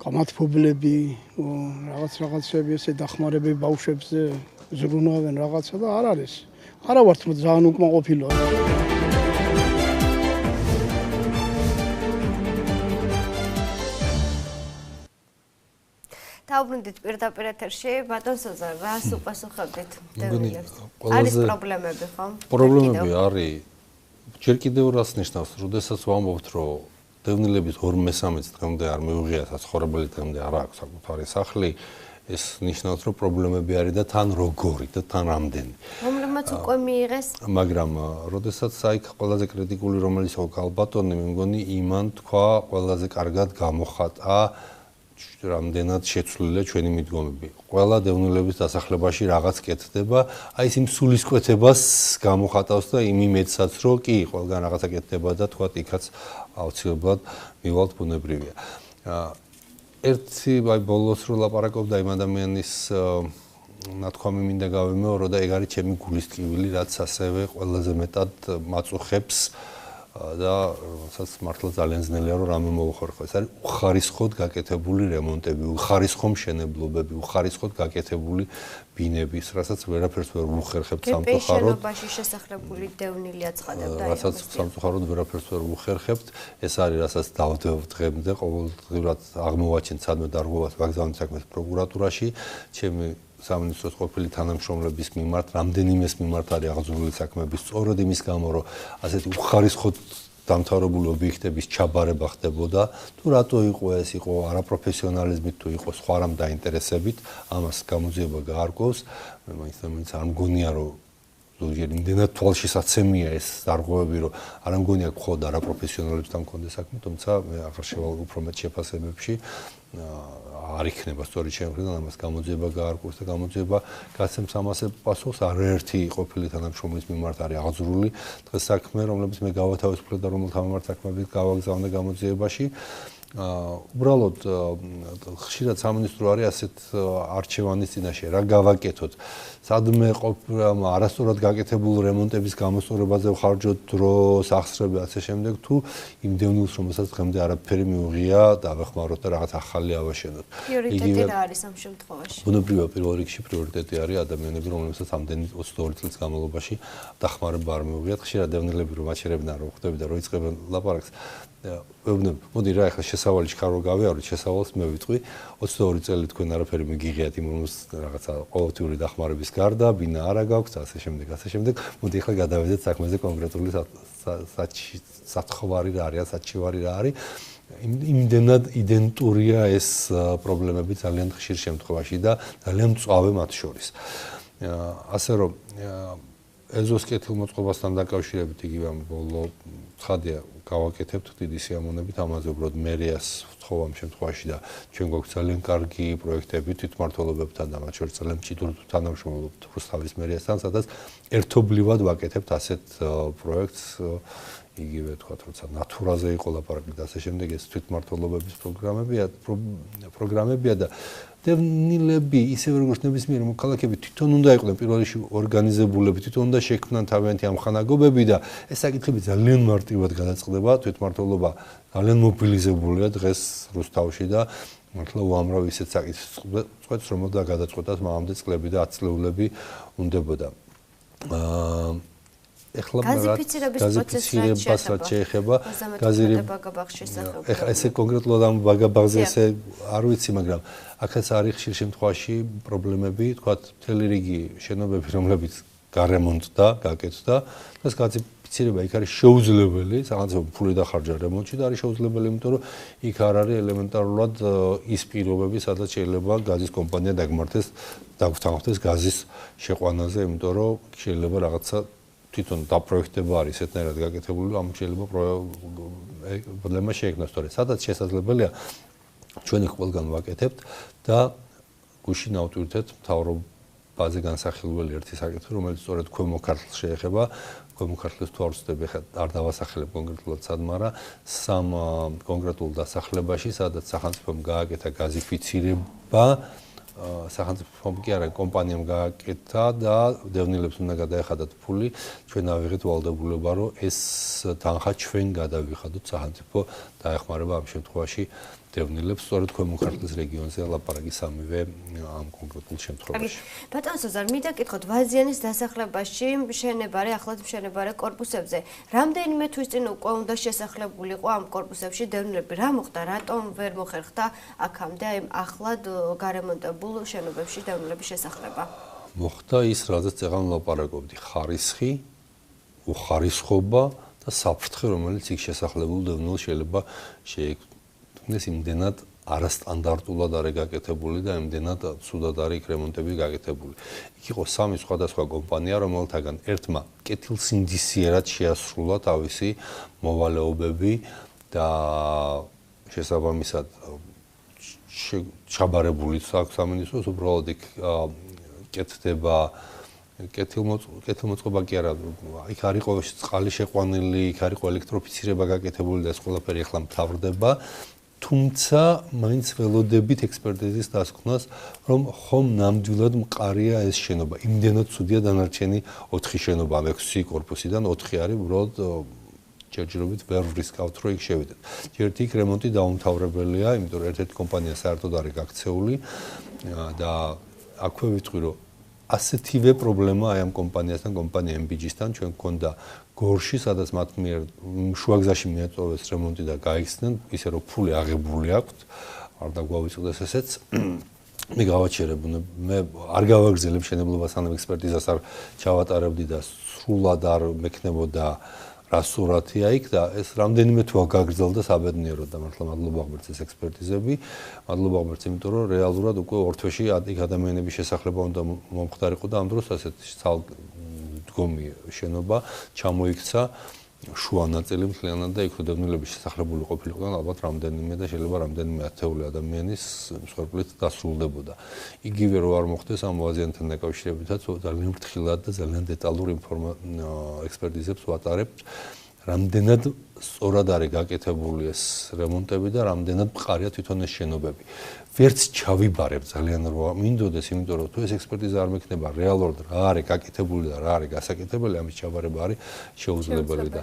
გამათბობლები, რაღაცები ესე დახმარებები ბავშვებზე ზრუნავენ რაღაცა და არ არის. არა ვართ ძალიან უკმაყოფილო. დაუბრუნდით პირდაპირ ეთერში, ბატონ სოზარ, რას უპასუხებდით დევნილებს? არის პრობლემები, ხო? პრობლემები არის. ჯერ კიდევ რას ნიშნავს, როდესაც ვამბობთ, რომ დევნილების 2/3 დღემდე არ მიუღია საცხოვრებელი, დღემდე არ აქვს საკუთარი სახლი, ეს ნიშნავს, რომ პრობლემები არის და თან როგორი და თან რამდენი. რომლებმაც უკვე მიიღეს? მაგრამ როდესაც აი ყველაზე კრიტიკული რომელიც იყო ქალბატონი, მე მგონი იმან თქვა ყველაზე კარგად გამოხატა რამდენად შეცვლილია ჩვენი მიდგომები. ყველა დევნილების დასახლებაში რაღაც კეთდება, აი ეს იმ სულისკვეთებას გამოხატავს და იმ იმედსაც, რომ კი, ყველგან რაღაცა კეთდება და თქვა იქაც აუცილებლად მივალთ ბუნებრივია. ერთი აი ბოლოს რო ლაპარაკობდა იმ ადამიანის ნათქვამი მინდა გავიმეორო და ეგ არის ჩემი გულის ტკივილი, რაც ასევე ყველაზე მეტად მაწუხებს და რასაც მართლა ძალიან ძნელია რომ რამე მოუხერხო. ეს არის უხარისხოდ გაკეთებული რემონტები, უხარისხო მშენებლობები, უხარისხოდ გაკეთებული ბინები, რასაც ვერაფერს ვერ უხერხებთ სამწუხაროდ. შენობაში შესახლებული დევნილი აცხადებდა. რასაც სამწუხაროდ ვერაფერს ვერ უხერხებთ. ეს არის რასაც დავდევთ დღემდე ყოველდღიურად აღმოვაჩენთ სადმე დარღვევას ვაგზავნის საქმის პროკურატურაში. ჩემი სამინისტროს ყოფილი თანამშრომლების მიმართ, რამდენიმეს მიმართ არის აღძრული საქმეები, სწორედ იმის გამო, რომ ასეთი უხარისხოდ დამთავრებული ობიექტების ჩაბარება ხდებოდა, თუ რატო იყო ეს, იყო არაპროფესიონალიზმით, თუ იყო სხვა რამ დაინტერესებით, ამას გამოძიება გაარკვევს. მე მაინც არ მგონია, რომ ზოგჯერ იმდენად თვალშისაცემია ეს დარღვევები, რომ არ მგონია მხოლოდ არაპროფესიონალებთან მქონდეს საქმე, თუმცა მე აღარ შევალ უფრო მეტ შეფასებებში. არ იქნება სწორი ჩემი მხრიდან ამას გამოძიება გაარკვევს და გამოძიება გასცემს ამასე პასუხს. არაერთი ყოფილი თანამშრომლის მიმართ არის აღძრული დღეს საქმე, რომლებიც მე გავათავისუფლე და რომელთა მიმართ საქმეებით გავაგზავნე გამოძიებაში. უბრალოდ ხშირად სამინისტრო არის ასეთ არჩევანის წინაშე, რა გავაკეთოთ. სადმე ყოფილი არასწორად გაკეთებული რემონტების გამოსწორებაზე ვხარჯოთ დროს, ახსრები ასე შემდეგ, თუ იმ დევნილს, რომელსაც დღემდე არაფერი მიუღია, დავეხმაროთ და რაღაც ახალი ავაშენოთ. პრიორიტეტი რა არის ამ შემთხვევაში? ბუნებრივია პირველ რიგში პრიორიტეტი არის ადამიანები, რომლებსაც ამდენი 22 წლის განმავლობაში დახმარება არ მიუღიათ. ხშირად დევნილები რომ აჩერებდნენ, რომ ხვდები და რომ იწყებენ ლაპარაკს, ვეუბნები, მოდი რა, ახლა შესავალი ჩქარ რო გავიაროთ, შესავალს მე ვიტყვი, 22 წელი თქვენ არაფერი მიგიღიათ იმ რომელს რაღაცა ყოველთვიური დახმარების გარდა, ბინა არა გაქვთ, ასე შემდეგ, ასე შემდეგ. მოდი ახლა გადავედეთ საქმეზე კონკრეტული სათხოვარი რა არის, საჩივარი რა არის. იმდენად იდენტურია ეს პრობლემები ძალიან ხშირ შემთხვევაში და ძალიან მწვავე მათ შორის. ასე რომ ეზოს კეთილმოწყობასთან დაკავშირებით იგივე ბოლო ცხადია გავაკეთებთ დიდი სიამოვნებით ამაზე უბრალოდ მერიას ვთხოვ ამ შემთხვევაში და ჩვენ გვაქვს ძალიან კარგი პროექტები თვითმმართველობებთან და მათ შორის ძალიან მჭიდრო თანამშრომლობთ რუსთავის მერიასთან, სადაც ერთობლივად ვაკეთებთ ასეთ პროექტს იგივე თქვათ, როცა ნატურაზე იყო ლაპარაკი და ასე შემდეგ ეს თვითმმართველობების პროგრამებია და დევნილები ისე როგორც ნებისმიერი მოქალაქეები თვითონ უნდა იყვნენ პირველ რიგში ორგანიზებულები, თვითონ უნდა შექმნან თავიანთი ამხანაგობები და ეს საკითხები ძალიან მარტივად გადაწყდება, თვითმმართველობა ძალიან მობილიზებულია დღეს რუსთავში და მართლა უამრავ ისეთ საკითხს რომელთა გადაწყვეტას მანამდე წლები და 10 წლეულები უნდებოდა. ეხლა გაზიფიცირებას რაც შეეხება ეხლა ესე კონკრეტულად ამ ბაგაბაღზე ესე არ ვიცი, მაგრამ აქაც არის ხშირ შემთხვევაში პრობლემები, თქვათ, მთელი რიგი შენობები, რომლებიც გარემონტდა, გაკეთდა, და გაზიფიცირება იქ არის შეუძლებელი, რაღაცა ფული დახარჯა რემონტში და არის შეუძლებელი, იმიტომ რომ იქ არ არის ელემენტარულად ის პირობები, სადაც შეიძლება გაზის კომპანია დაგმართეს, დაგვრთანხდეს გაზის შეყვანაზე, იმიტომ რომ შეიძლება რაღაცა თვითონ დაპროექტება არის ესეთნაირად გაკეთებული, ამ შეიძლება პრობლემა შეექმნას, თორე სადაც შესაძლებელია ჩვენ იქ ყველგან ვაკეთებთ და გუშინ ავტვირთეთ მთავრობაზე განსახილველი ერთი საკითხი, რომელიც სწორედ ქვემო ქართლს შეეხება. ქვემო ქართლის თუ არ ვცდები, ხა არ დავასახელებ კონკრეტულად სად, მაგრამ სამ კონკრეტულ დასახლებაში, სადაც სახელმწიფომ გააკეთა გაზიფიცირება სახელმწიფომ კი არა კომპანიამ გააკეთა და დევნილებს უნდა გადაეხადათ ფული, ჩვენ ავიღეთ ვალდებულება, რომ ეს თანხა ჩვენ გადავიხადოთ, სახელმწიფო დაეხმარება ამ შემთხვევაში დევნილებს, სწორედ ქვემო ქართლის რეგიონზე ლაპარაკი სამივე ამ კონკრეტულ შემთხვევაში. ბატონ სოზარ, მინდა გითხოთ, ვაზიანის დასახლებაში მშენებარე, ახლად მშენებარე კორპუსებზე, რამდენიმე თვის წინ უკვე უნდა შესახლებულიყო ამ კორპუსებში დევნილები, რა მოხდა, რატომ ვერ მოხერხდა აქამდე აი ახლად გარემონტებულ შენობებში დევნილების შესახლება? მოხდა ის, რაზეც წეგან ვლაპარაკობდი, ხარისხი, უხარისხობა და საფრთხე, რომელიც იქ შესახლებულ დევნილს შეიძლება შეექმნეს იმდენად არასტანდარტულად არის გაკეთებული და იმდენად ცუდად არის იქ რემონტები გაკეთებული. იქ იყო სამი სხვადასხვა კომპანია, რომელთაგან ერთმა კეთილსინდისიერად შეასრულა თავისი მოვალეობები და შესაბამისად ჩაბარებული აქვს სამინისტროს, უბრალოდ იქ კეთდება კეთილმოწყობა კი არა, იქ არ იყო წყალი შეყვანილი, იქ არ იყო ელექტროფიცირება გაკეთებული და ეს ყველაფერი ახლა მთავრდება. თუმცა მაინც ველოდებით ექსპერტიზის დასკვნას, რომ ხომ ნამდვილად მყარია ეს შენობა. იმდენად ცუდია დანარჩენი 4 შენობა, 6 კორპუსიდან 4 არის უბრალოდ ჯერჯერობით ვერ ვრისკავთ, რომ იქ შევიდეთ. ერთი იქ რემონტი დაუმთავრებელია, იმიტომ რომ ერთ-ერთი კომპანია საერთოდ არის გაქცეული და აქვე ვიტყვი, რომ ასეთივე პრობლემა აი ამ კომპანიასთან, კომპანია MBG-სთან ჩვენ გქონდა გორში, სადაც მათ მიერ შუაგზაში მიაწოვეს რემონტი და გაიხსნენ, ისე რომ ფული აღებული აქვთ, არ დაგვავიწყდეს ესეც. მე გავაჩერებუნე, მე არ გავაგრძელებ მშენებლობას, სანამ ექსპერტიზას არ ჩავატარებდი და სრულად არ მექნებოდა რა სურათია იქ და ეს რამდენიმე თვე გაგრძელდა საბედნიეროდ და მართლა მადლობა ღმერთს ეს ექსპერტიზები. მადლობა ღმერთს, იმიტომ რომ რეალურად უკვე ორ თვეში იქ ადამიანების შესახლება უნდა მომხდარიყო და ამ დროს ასეთი დგომი შენობა ჩამოიქცა შუა ნაწილი მთლიანად და იქ დევნილების შესახლებული ყოფილიყო ალბათ რამდენიმე და შეიძლება რამდენიმე ათეული ადამიანის მსხვერპლით დასრულდებოდა. იგივე რო არ მოხდეს ამ ვაზიანთან დაკავშირებითაც ძალიან ფრთხილად და ძალიან დეტალურ ექსპერტიზებს ვატარებთ. რამდენად სწორად არის გაკეთებული ეს რემონტები და რამდენად მყარია თვითონ ეს შენობები. ვერც ჩავიბარებ ძალიან რა მინდოდეს, იმიტომ რომ თუ ეს ექსპერტიზა არ მექნება რეალურად რა არის გაკეთებული და რა არის გასაკეთებელი, ამის ჩაბარება არის შეუძლებელი და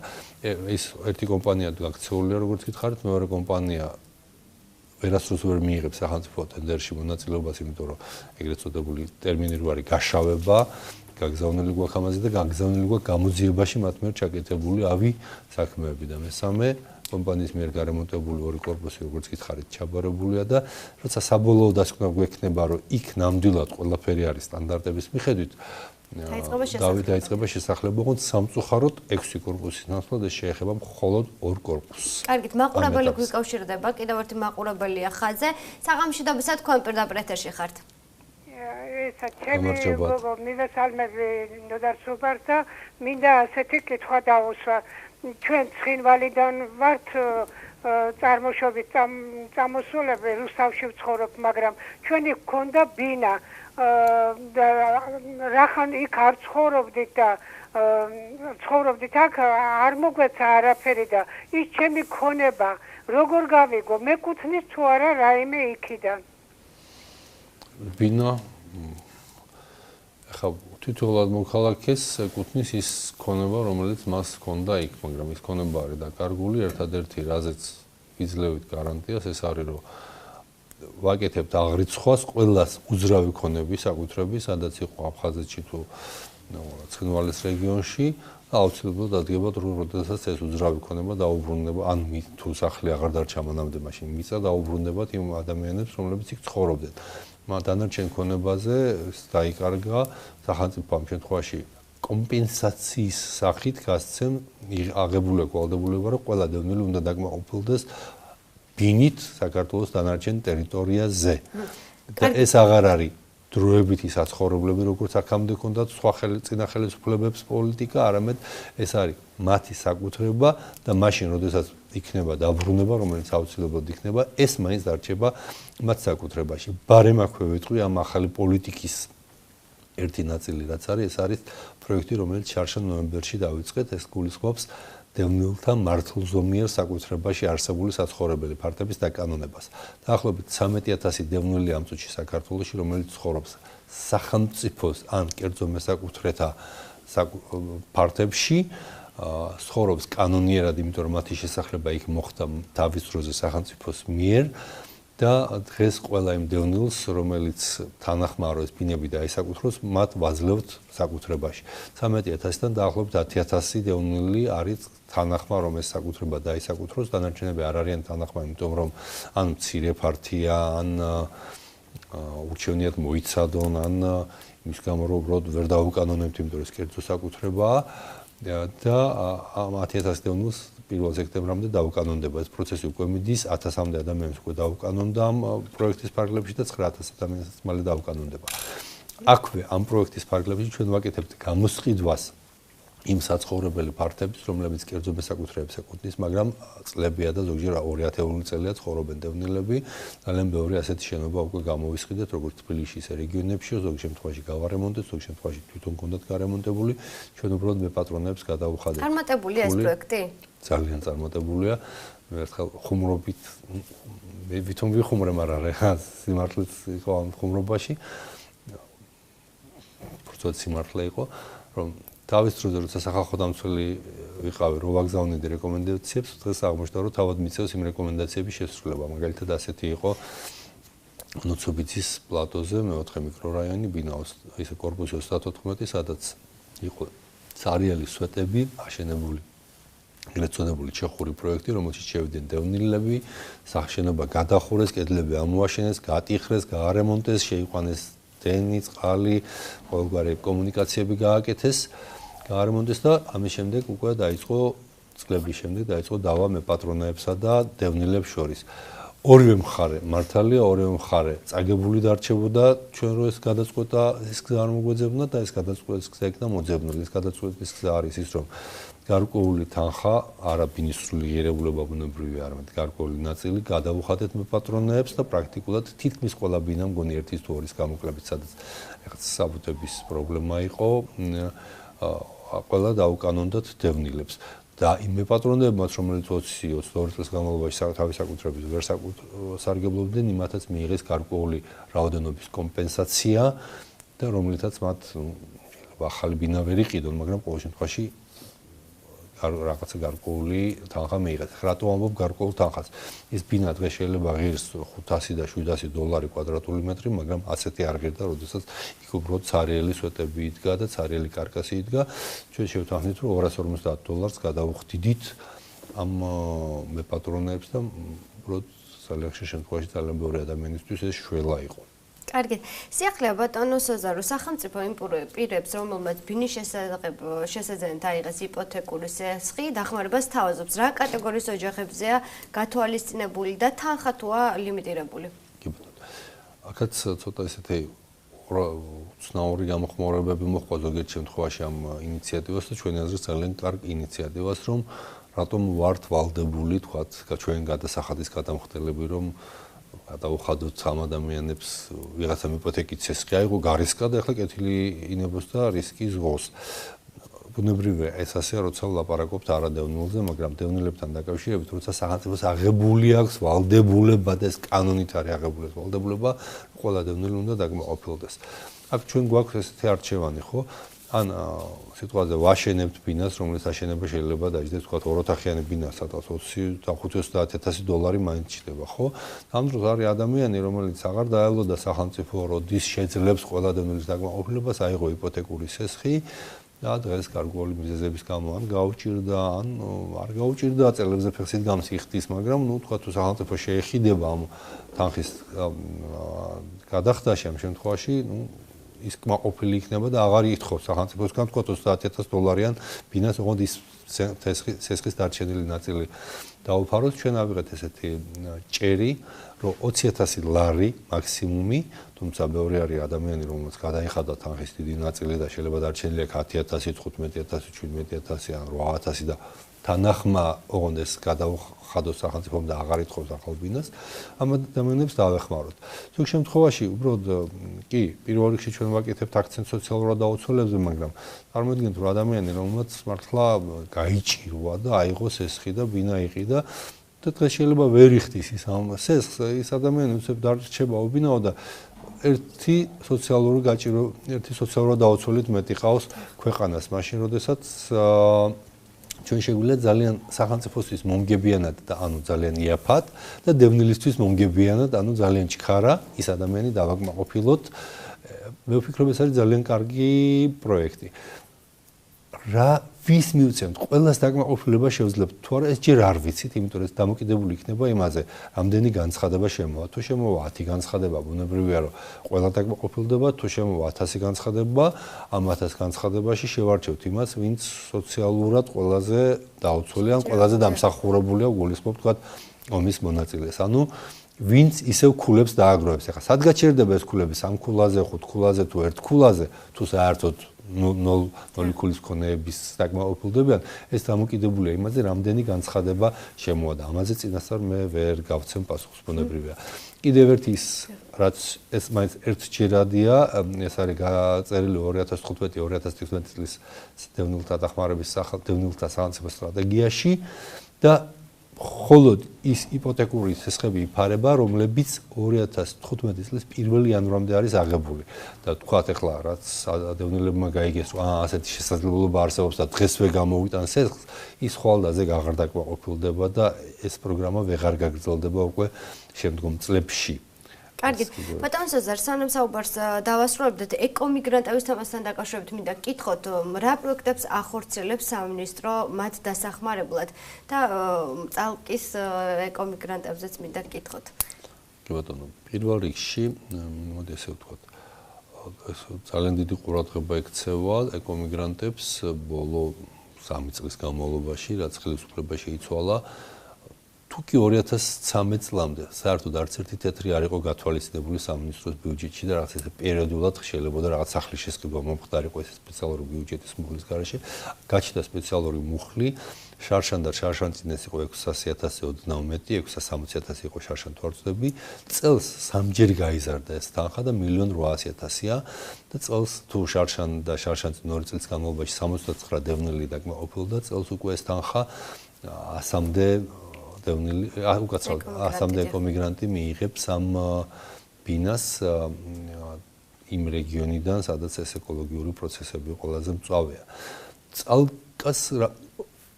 ის ერთი კომპანია გაქცეულია, როგორც გითხარით, მეორე კომპანია ვერასდროს ვერ მიიღებს სახელმწიფო ტენდერში მონაწილეობას, იმიტომ რომ ეგრეთ წოდებული ტერმინი რო არის გაშავება, გაგზავნილი გვაქვს ამაზე და გაგზავნილი გვაქვს გამოძიებაში მათ მიერ ჩაკეთებული ავი საქმეები და მესამე კომპანიის მიერ გარემონტებული ორი კორპუსი, როგორც გითხარით, ჩაბარებულია და როცა საბოლოო დასკვნა გვექნება, რომ იქ ნამდვილად ყველაფერი არის სტანდარტების მიხედვით, დაიწყება შესახლება, ოღონდ სამწუხაროდ 6 კორპუსის ნაცვლად ეს შეეხება მხოლოდ 2 კორპუსს. კარგით, მაყურებელი გვიკავშირდება, კიდევ ერთი მაყურებელია ხაზზე. საღამოშიდობისა თქვენ პირდაპირ ეთერში ხართ. ესა ჩემი გოგო მივესალმები ნოდარსუბარს და მინდა ასეთი კითხვა დავუსვა. ჩვენ ცხინვალიდან ვართ წარმოშობით წამოსულები, რუსთავში ვცხოვრობ, მაგრამ ჩვენი გქონდა ბინა და რახან იქ არ ცხოვრობდით და ცხოვრობდით აქ არ მოგვეცა არაფერი და ის ჩემი ქონება როგორ გავიგო, მეკუთვნის თუ არა რაიმე იქიდან. ბინა ხა თვითონულად მოქალაქეს ეკუთვნის ის ქონება, რომელიც მას ჰქონდა იქ, მაგრამ ის ქონება არის დაკარგული, ერთადერთი რაზეც ვიძლევით გარანტიას, ეს არის რომ ვაკეთებთ აღრიცხვას ყველას უძრავი ქონების საკუთრების, სადაც იყო აფხაზეთში თუ ცხინვალის რეგიონში, აუცილებლად დადგებათ, რომ როდესაც ეს უძრავი ქონება დაუბრუნდება, ან თუ სახლი აღარ დარჩა მანამდე, მაშინ მიწა დაუბრუნდებათ იმ ადამიანებს, რომლებიც იქ ცხოვრობდნენ. დანარჩენ ქონებაზე დაიკარგა სახელმწიფო ამ შემთხვევაში კომპენსაციის სახით გასცემ აღებული ვალდებულება, რომ ყველა დევნილი უნდა დაკმაყოფილდეს ბინით საქართველოს დანარჩენ ტერიტორიაზე. და ეს აღარ არის დროებითი საცხოვრებლები, როგორც აქამდე ჰქონდათ სხვა წინა ხელისუფლებებს პოლიტიკა, არამედ ეს არის მათი საკუთრება და მაშინ, როდესაც იქნება დაბრუნება, რომელიც აუცილებლად იქნება, ეს მაინც დარჩება მათ საკუთრებაში. ბარემ აქვე ვიტყვი ამ ახალი პოლიტიკის ერთი ნაწილი, რაც არის, ეს არის პროექტი, რომელიც შარშან ნოემბერში დავიწყეთ, ეს გულისხმობს დევნილთა მართლზომიერ საკუთრებაში არსებული საცხოვრებელი ფართების დაკანონებას. დაახლოებით 13000 დევნილი ამ წუთში საქართველოში, რომელიც ცხოვრობს სახელმწიფოს ან კერძო მესაკუთრეთა ფართებში, ცხოვრობს კანონიერად, იმიტომ რომ მათი შესახლება იქ მოხდა თავის დროზე სახელმწიფოს მიერ და დღეს ყველა იმ დევნილს, რომელიც თანახმაროს ბინები დაისაკუთროს, მათ ვაძლევთ საკუთრებაში. 13000-დან დაახლოებით 10000 დევნილი არის თანახმა, რომ ეს საკუთრება დაისაკუთროს, დანარჩენები არ არიან თანახმა, იმიტომ რომ ან მცირე ფართია, ან ურჩევნიათ მოიცადონ, ან იმის გამო რომ უბრალოდ ვერ დაუკანონებთ, იმიტომ რომ ეს კერძო საკუთრებაა და ამ 10000 დევნილს 1 სექტემბრამდე დაუკანონდება. ეს პროცესი უკვე მიდის, 1000-მდე ადამიანს უკვე დაუკანონდა ამ პროექტის ფარგლებში და 9000 ადამიანსაც მალე დაუკანონდება. აქვე ამ პროექტის ფარგლებში ჩვენ ვაკეთებთ გამოსყიდვას იმ საცხოვრებელი ფართების, რომლებიც კერძო მესაკუთრეებს ეკუთვნის, მაგრამ წლებია და ზოგჯერ 2000 წელია ცხოვრობენ დევნილები. ძალიან ბევრი ასეთი შენობა უკვე გამოვისყიდეთ, როგორც თბილისში, ისე რეგიონებში, ზოგ შემთხვევაში გავარემონტეთ, ზოგ შემთხვევაში თვითონ კონდათ გარემონტებული. ჩვენ უბრალოდ მეპატრონეებს გადავუხადეთ. წარმატებულია ეს პროექტი? ძალიან წარმატებულია. მე ერთხელ ხუმრობით მე ვითომ ვიხუმრე, მაგრამ რა სიმართლეც იყო ამ ხუმრობაში. პროცესი სიმართლე იყო, რომ თავის დროზე როცა სახალხო დამცველი ვიყავი, რო ვაგზავნიდი რეკომენდაციებს, დღეს აღმოჩნდა, რომ თავად მიწევს იმ რეკომენდაციების შესრულება. მაგალითად, ასეთი იყო ნუცუბიცის პლატოზე, მე-4 მიკრორაიონი, ბინაოს, ისე კორპუსი 34, სადაც იყო ცარიელი სვეტები აშენებული. ეგრეთ წოდებული ჩეხური პროექტი, რომელშიც შევიდნენ დევნილები, სახშენობა გადახურეს, კედლები ამოაშენეს, გატიხრეს, გაარემონტეს, შეიყვანეს დენი, წყალი, ყოველგვარი კომუნიკაციები გააკეთეს, გაარემონტეს და ამის შემდეგ უკვე დაიწყო წლების შემდეგ დაიწყო დავა მეპატრონეებსა და დევნილებს შორის. ორივე მხარე მართალია, ორივე მხარე წაგებული დარჩებოდა, ჩვენ რო ეს გადაწყვეტა, ეს გზა არ მოგვეძებნა და ეს გადაწყვეტის გზა იქნა მოძებნული. ეს გადაწყვეტის გზა არის ის, რომ გარკვეული თანხა, არა ბინისტრული ღირებულება ბუნებრივია, არამედ გარკვეული ნაწილი გადავუხადეთ მეპატრონეებს და პრაქტიკულად თითქმის ყველა ბინა მგონი ერთის თუ ორის გამოკლებით, სადაც რაღაც საბუთების პრობლემა იყო, ყველა დაუკანონდათ დევნილებს. და იმ მეპატრონეებმაც, რომელიც 20-22 წლის განმავლობაში თავის საკუთრების ვერ სარგებლობდნენ, იმათაც მიიღეს გარკვეული რაოდენობის კომპენსაცია და რომლითაც მათ ახალი ბინა ვერ იყიდონ, მაგრამ ყოველ შემთხვევაში რაღაცა გარკვეული თანხა მიიღეს. რატო ამბობ გარკვეულ თანხას? ის ბინა დღეს შეიძლება ღირს 500 და 700 დოლარი კვადრატული მეტრი, მაგრამ ასეთი არ ღირდა, როდესაც იქ უბრალოდ ცარიელი სვეტები იდგა და ცარიელი კარკასი იდგა. ჩვენ შევთანხმდით, რომ $250 გადავუხდიდით ამ მეპატრონეებს და უბრალოდ ძალიან ხშირ შემთხვევაში ძალიან ბევრი ადამიანისთვის ეს შველა იყო. კარგი. სიახლეა ბატონო სოზარო, სახელმწიფო იმ პირებს, რომელმაც ბინის შესაძლებლად აიღეს იპოთეკური შესხი, დახმარებას თავაზობს. რა კატეგორიის ოჯახებზეა გათვალისწინებული და თანხა თუა ლიმიტირებული? კი ბატონო. აქაც ცოტა ესეთი ცნაური გამოხმაურებები მოხდა ზოგიერთ შემთხვევაში ამ ინიციატივას და ჩვენი აზრით ძალიან კარგ ინიციატივას, რომ რატომ ვართ ვალდებული, თქვათ, ჩვენ გადასახადის გადამხდელები, რომ გადავუხადოთ ამ ადამიანებს ვიღაცა იპოთეკით შესხი აიღო გარისკა და ახლა კეთილი ინებოს და რისკი ზღავს. ბუნებრივია ეს ასე როცა ვლაპარაკობთ არადევნილზე, მაგრამ დევნილებთან დაკავშირებით, როცა სახელმწიფოს აღებული აქვს ვალდებულება და ეს კანონით არის აღებული ეს ვალდებულება, ყველა დევნილი უნდა დაკმაყოფილდეს. აქ ჩვენ გვაქვს ესეთი არჩევანი, ხო? ან სიტუაცია ვაშენებთ ბინას, რომელიც აშენება შეიძლება დაიწყდეს, თქვა 2 ოთახიანი ბინა, სადაც 20-30000 მაინც ჩდება, ხო? ამ დროს არის ადამიანი, რომელიც აღარ დაელოდა სახელმწიფო როდის შეძლებს ყველა დევნილის დაკმაყოფილებას, აიღო იპოთეკური შესხი და დღეს გარკვეული მიზეზების გამო ან გაუჭირდა, ან არ გაუჭირდა, წელებზე ფეხსით გამს იხდის, მაგრამ ნუ თქვა თუ სახელმწიფო შეეხიდება ამ თანხის გადახდაში ამ შემთხვევაში, ნუ ის კმაყოფილი იქნება და აღარ ითხოვს სახელმწიფოსგან თქვა $30,000-იან ბინას, ოღონდ ის სესხის დარჩენილი ნაწილი დაუფაროს. ჩვენ ავიღეთ ესეთი ჭერი, რომ $20,000 მაქსიმუმი, თუმცა ბევრი არის ადამიანი, რომელსაც გადაიხადა თანხის დიდი ნაწილი და შეიძლება დარჩენილი აქვს 10,000, 15,000, 17,000 ან 8,000 და თანახმა ოღონდ ეს გადავხადოს სახელმწიფომ და აღარ ითხოვს ახალ ბინას, ამ ადამიანებს დავეხმაროთ. ზოგ შემთხვევაში უბრალოდ კი, პირველ რიგში ჩვენ ვაკეთებთ აქცენტს სოციალურ დაუცველებზე, მაგრამ წარმოიდგინეთ, რომ ადამიანი, რომელმაც მართლა გაიჭირვა და აიღოს ეს ხი და ბინა იყიდა და დღეს შეიძლება ვერ იხდის ის ადამიანი უცებ დარჩება უბინაო და ერთი სოციალური გაჭირო, ერთი სოციალურად დაუცველით მეტი ყავს ქვეყანას, მაშინ როდესაც ჩვენ შეგვიძლია ძალიან სახელმწიფოსთვის მომგებიანად და ანუ ძალიან იაფად და დევნილისთვის მომგებიანად, ანუ ძალიან ჩქარა ის ადამიანი დავაკმაყოფილოთ. მე ვფიქრობ, ეს არის ძალიან კარგი პროექტი. რა ვის მივცემთ? ყველას დაკმაყოფილება შევძლებთ თუ არა, ეს ჯერ არ ვიცით, იმიტომ რომ ეს დამოკიდებული იქნება იმაზე, რამდენი განცხადება შემოვა. თუ შემოვა 10 განცხადება, ბუნებრივია, რომ ყველა დაკმაყოფილდება, თუ შემოვა 1000 განცხადება, ამ 1000 განცხადებაში შევარჩევთ იმას, ვინც სოციალურად ყველაზე დაუცველი ან ყველაზე დამსახურებულია, გულისხმობ თქვა ომის მონაწილეს. ანუ ვინც ისევ ქულებს დააგროვებს. ახლა სად გაჩერდება ეს ქულები? 3 ქულაზე, 5 ქულაზე თუ 1 ქულაზე, თუ საერთოდ 0 ქულის მქონეების დაკმაყოფილდებიან, ეს დამოკიდებულია იმაზე, რამდენი განცხადება შემოვა და ამაზე წინასწარ მე ვერ გავცემ პასუხს, ბუნებრივია. კიდევ ერთი ის, რაც ეს მაინც ერთჯერადია, ეს არის გაწერილი 2015-2016 წლის დევნილთა დახმარების დევნილთა სახელმწიფო სტრატეგიაში და მხოლოდ ის იპოთეკური სესხები იფარება, რომლებიც 2015 წლის 1 იანვრამდე არის აღებული. და თქვათ ახლა, რაც დევნილებმა გაიგეს, რომ ასეთი შესაძლებლობა არსებობს და დღესვე გამოვიტან სესხს, ის ხვალდაზე აღარ დაკმაყოფილდება და ეს პროგრამა ვეღარ გაგრძელდება უკვე შემდგომ წლებში. კარგით. ბატონ სოზარ, სანამ საუბარს დავასრულებდეთ, ეკომიგრანტების თემასთან დაკავშირებით მინდა გკითხოთ, რა პროექტებს ახორციელებს სამინისტრო მათ დასახმარებლად და წალკის ეკომიგრანტებზეც მინდა გკითხოთ. კი ბატონო, პირველ რიგში, მოდი ესე ვთქვათ, ძალიან დიდი ყურადღება ექცევა ეკომიგრანტებს ბოლო 3 წლის განმავლობაში, რაც ხელისუფლება შეიცვალა. თუკი 2013 წლამდე საერთოდ არც ერთი თეთრი არ იყო გათვალისწინებული სამინისტროს ბიუჯეტში და რაღაც ესე პერიოდულად შეიძლება რაღაც სახლის შესყიდვა მომხდარიყო ეს სპეციალური ბიუჯეტის მუხლის გარეშე, გაჩნდა სპეციალური მუხლი, შარშან და შარშანწინეს იყო 600.000-ზე ოდნავ მეტი, 660.000 იყო შარშან თვარწდები, წელს 3ჯერ გაიზარდა ეს თანხა და 1.8 მილიონია და წელს თუ შარშან და შარშანწინ 2 წლის განმავლობაში 69 დევნილი დაკმაყოფილდა, წელს უკვე ეს თანხა 100-მდე დევნილი, უკაცრავად 100-მდე ეკომიგრანტი მიიღებს ამ ბინას იმ რეგიონიდან, სადაც ეს ეკოლოგიური პროცესები ყველაზე მწვავეა. წალკას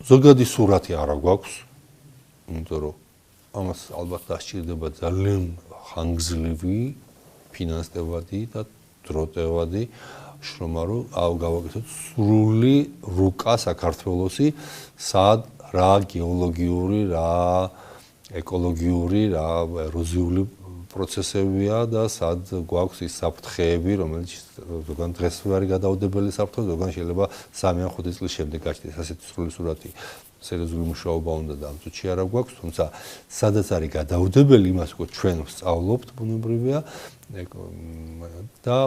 ზოგადი სურათი არ გვაქვს, იმიტომ რომ ამას ალბათ დასჭირდება ძალიან ხანგრძლივი ფინანსდებადი და დროტევადი შრომა, რომ გავაკეთოთ სრული რუკა საქართველოსი, სად რა გეოლოგიური, რა ეკოლოგიური, რა ეროზიული პროცესებია და სად გვაქვს ის საფრთხეები, რომელიც ზოგან დღეს ვერ არის გადაუდებელი საფრთხე, ზოგან შეიძლება 3 ან 5 წლის შემდეგ გაჩნდეს ასეთი სრული სურათი. სერიოზული მუშაობა უნდა და ამ წუთში არა გვაქვს, თუმცა სადაც არის გადაუდებელი, იმას უკვე ჩვენ ვსწავლობთ, ბუნებრივია და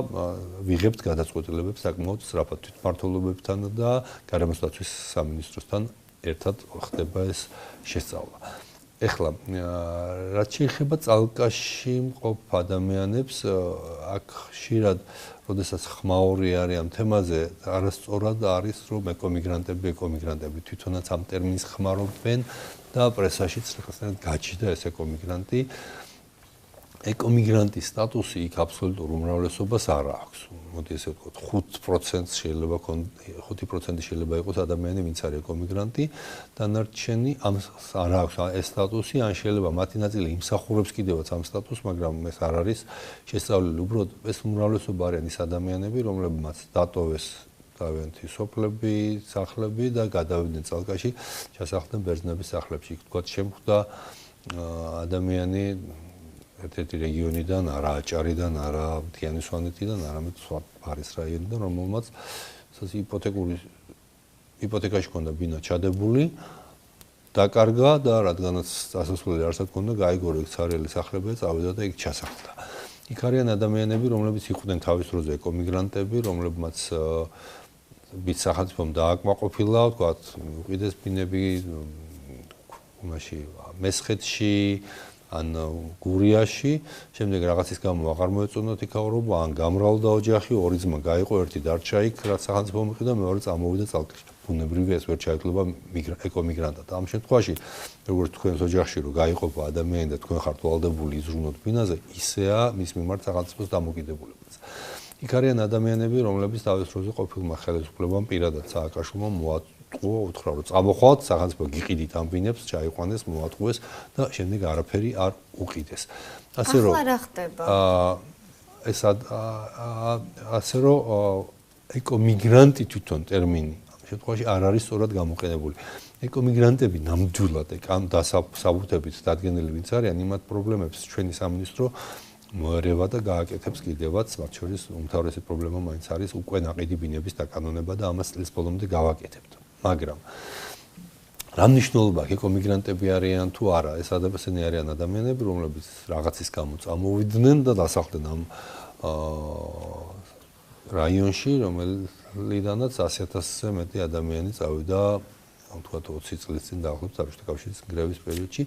ვიღებთ გადაწყვეტილებებს საკმაოდ სწრაფად თვითმმართველობებთან და გარემოს დაცვის სამინისტროსთან ერთად ხდება ეს შესწავლა. ეხლა რაც შეეხება წალკაში მყოფ ადამიანებს, აქ ხშირად, როდესაც ხმაური არის ამ თემაზე, არასწორად არის, რომ ეკომიგრანტები თვითონაც ამ ტერმინს ხმარობენ და პრესაშიც რაღაცნაირად გაჩნდა ეს ეკომიგრანტი. ეკომიგრანტის სტატუსი იქ აბსოლუტურ უმრავლესობას არ აქვს. მოდი ესე ვთქვათ, 5% შეიძლება იყოს ადამიანი, ვინც არის ეკომიგრანტი, დანარჩენი ამას არ აქვს ეს სტატუსი, ან შეიძლება მათი ნაწილი იმსახურებს კიდევაც ამ სტატუსს, მაგრამ ეს არ არის შესწავლილი. უბრალოდ ეს უმრავლესობა არიან ის ადამიანები, რომლებმაც დატოვეს თავიანთი სოფლები, სახლები და გადავიდნენ წალკაში, ჩასახლდნენ ბერძნების სახლებში. იქ თქვათ შემხვდა ადამიანი ერთ-ერთი რეგიონიდან, არა აჭარიდან, არა მთიანი სვანეთიდან, არამედ სხვა ფარის რაიონიდან, რომელმაც იპოთეკაში ჰქონდა ბინა ჩადებული, დაკარგა და რადგანაც წასასვლელი არსად ჰქონდა, გაიგო იქ ცარიელი სახლები და წავიდა და იქ ჩასახლდა. იქ არიან ადამიანები, რომლებიც იყვნენ თავის დროზე ეკომიგრანტები, რომლებმაც ვით სახელმწიფომ დააკმაყოფილა, ვთქვათ, უყიდეს ბინები იმაში მესხეთში ან გურიაში, შემდეგ რაღაცის გამო აღარ მოეწონათ იქაურობა, ან გამრავლდა ოჯახი, ორი ძმა გაიყო, ერთი დარჩა იქ, რაც სახელმწიფო მიყიდა, მეორე წამოვიდა წალკაში. ბუნებრივია ეს ვერ ჩაითვლება ეკომიგრანტად. ამ შემთხვევაში, როგორც თქვენს ოჯახში რო გაიყოფა ადამიანი და თქვენ ხართ ვალდებული იზრუნოთ ბინაზე, ისეა მის მიმართ სახელმწიფოს დამოკიდებულებაც. იქ არიან ადამიანები, რომლებიც თავის დროზე ყოფილმა ხელისუფლებამ პირადად სააკაშვილმა მოატყუა, უთხრა რომ წამოხვალთ, სახელმწიფო გიყიდით ამ ბინებს, ჩაიყვანეს, მოატყუეს და შემდეგ არაფერი არ უყიდეს. ასე რომ ახლა რა ხდება? ეს ასე რომ ეკომიგრანტი თვითონ ტერმინი შემთხვევაში არ არის სწორად გამოყენებული. ეკომიგრანტები ნამდვილად ამ დასაბუთებით დადგენილი ვინც არიან, იმათ პრობლემებს ჩვენი სამინისტრო მოერევა და გააკეთებს კიდევაც, მათ შორის უმთავრესი პრობლემა მაინც არის უკვე ნაყიდი ბინების დაკანონება და ამას წლის ბოლომდე გავაკეთებთ. მაგრამ რა მნიშვნელობა აქვს ეკომიგრანტები არიან თუ არა? ეს ადამიანები არიან ადამიანები, რომლებიც რაღაცის გამო წამოვიდნენ და დასახლდნენ ამ რაიონში, რომელიდანაც 100,000-ზე მეტი ადამიანი წავიდა, თქვათ 20 წლის წინ დაახლოებით საბჭოთა კავშირის გრევის პერიოდში.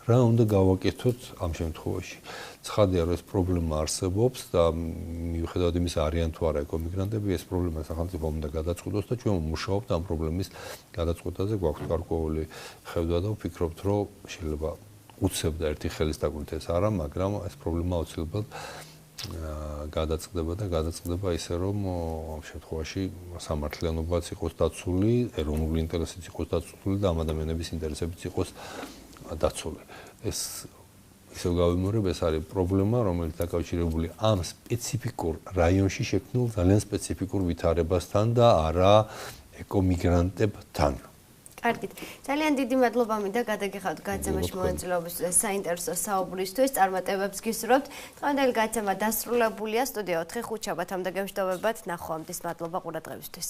რა უნდა გავაკეთოთ ამ შემთხვევაში? ცხადია, რომ ეს პრობლემა არსებობს და მიუხედავად იმისა, არიან თუ არა ეკომიგრანტები, ეს პრობლემა სახელმწიფომ უნდა გადაწყვიტოს და ჩვენ ვმუშაობთ ამ პრობლემის გადაწყვეტაზე, გვაქვს გარკვეული ხედვა და ვფიქრობთ, რომ შეიძლება უცებდა ერთი ხელის დაკვირთ ეს არა, მაგრამ ეს პრობლემა აუცილებლად გადაწყდება და გადაწყდება ისე რომ ამ შემთხვევაში სამართლიანობაც იყოს დაცული, ეროვნული ინტერესიც იყოს დაცული და ამ ადამიანების ინტერესებიც იყოს დაცული. ეს ისევ გავიმეორებ, ეს არის პრობლემა, რომელიც დაკავშირებულია ამ სპეციფიკურ რაიონში შექმნილ ძალიან სპეციფიკურ ვითარებასთან და არა ეკომიგრანტებთან. კარგით. ძალიან დიდი მადლობა მინდა გადაგიხადოთ გაცემაში მონაწილეობის საინტერესო საუბრისთვის. წარმატებებს გისურვებთ. დღევანდელი გაცემა დასრულებულია. სტუდია 4 ხუთშაბათამდე გემშვიდობებათ. ნახვამდის. მადლობა ყურადღებისთვის.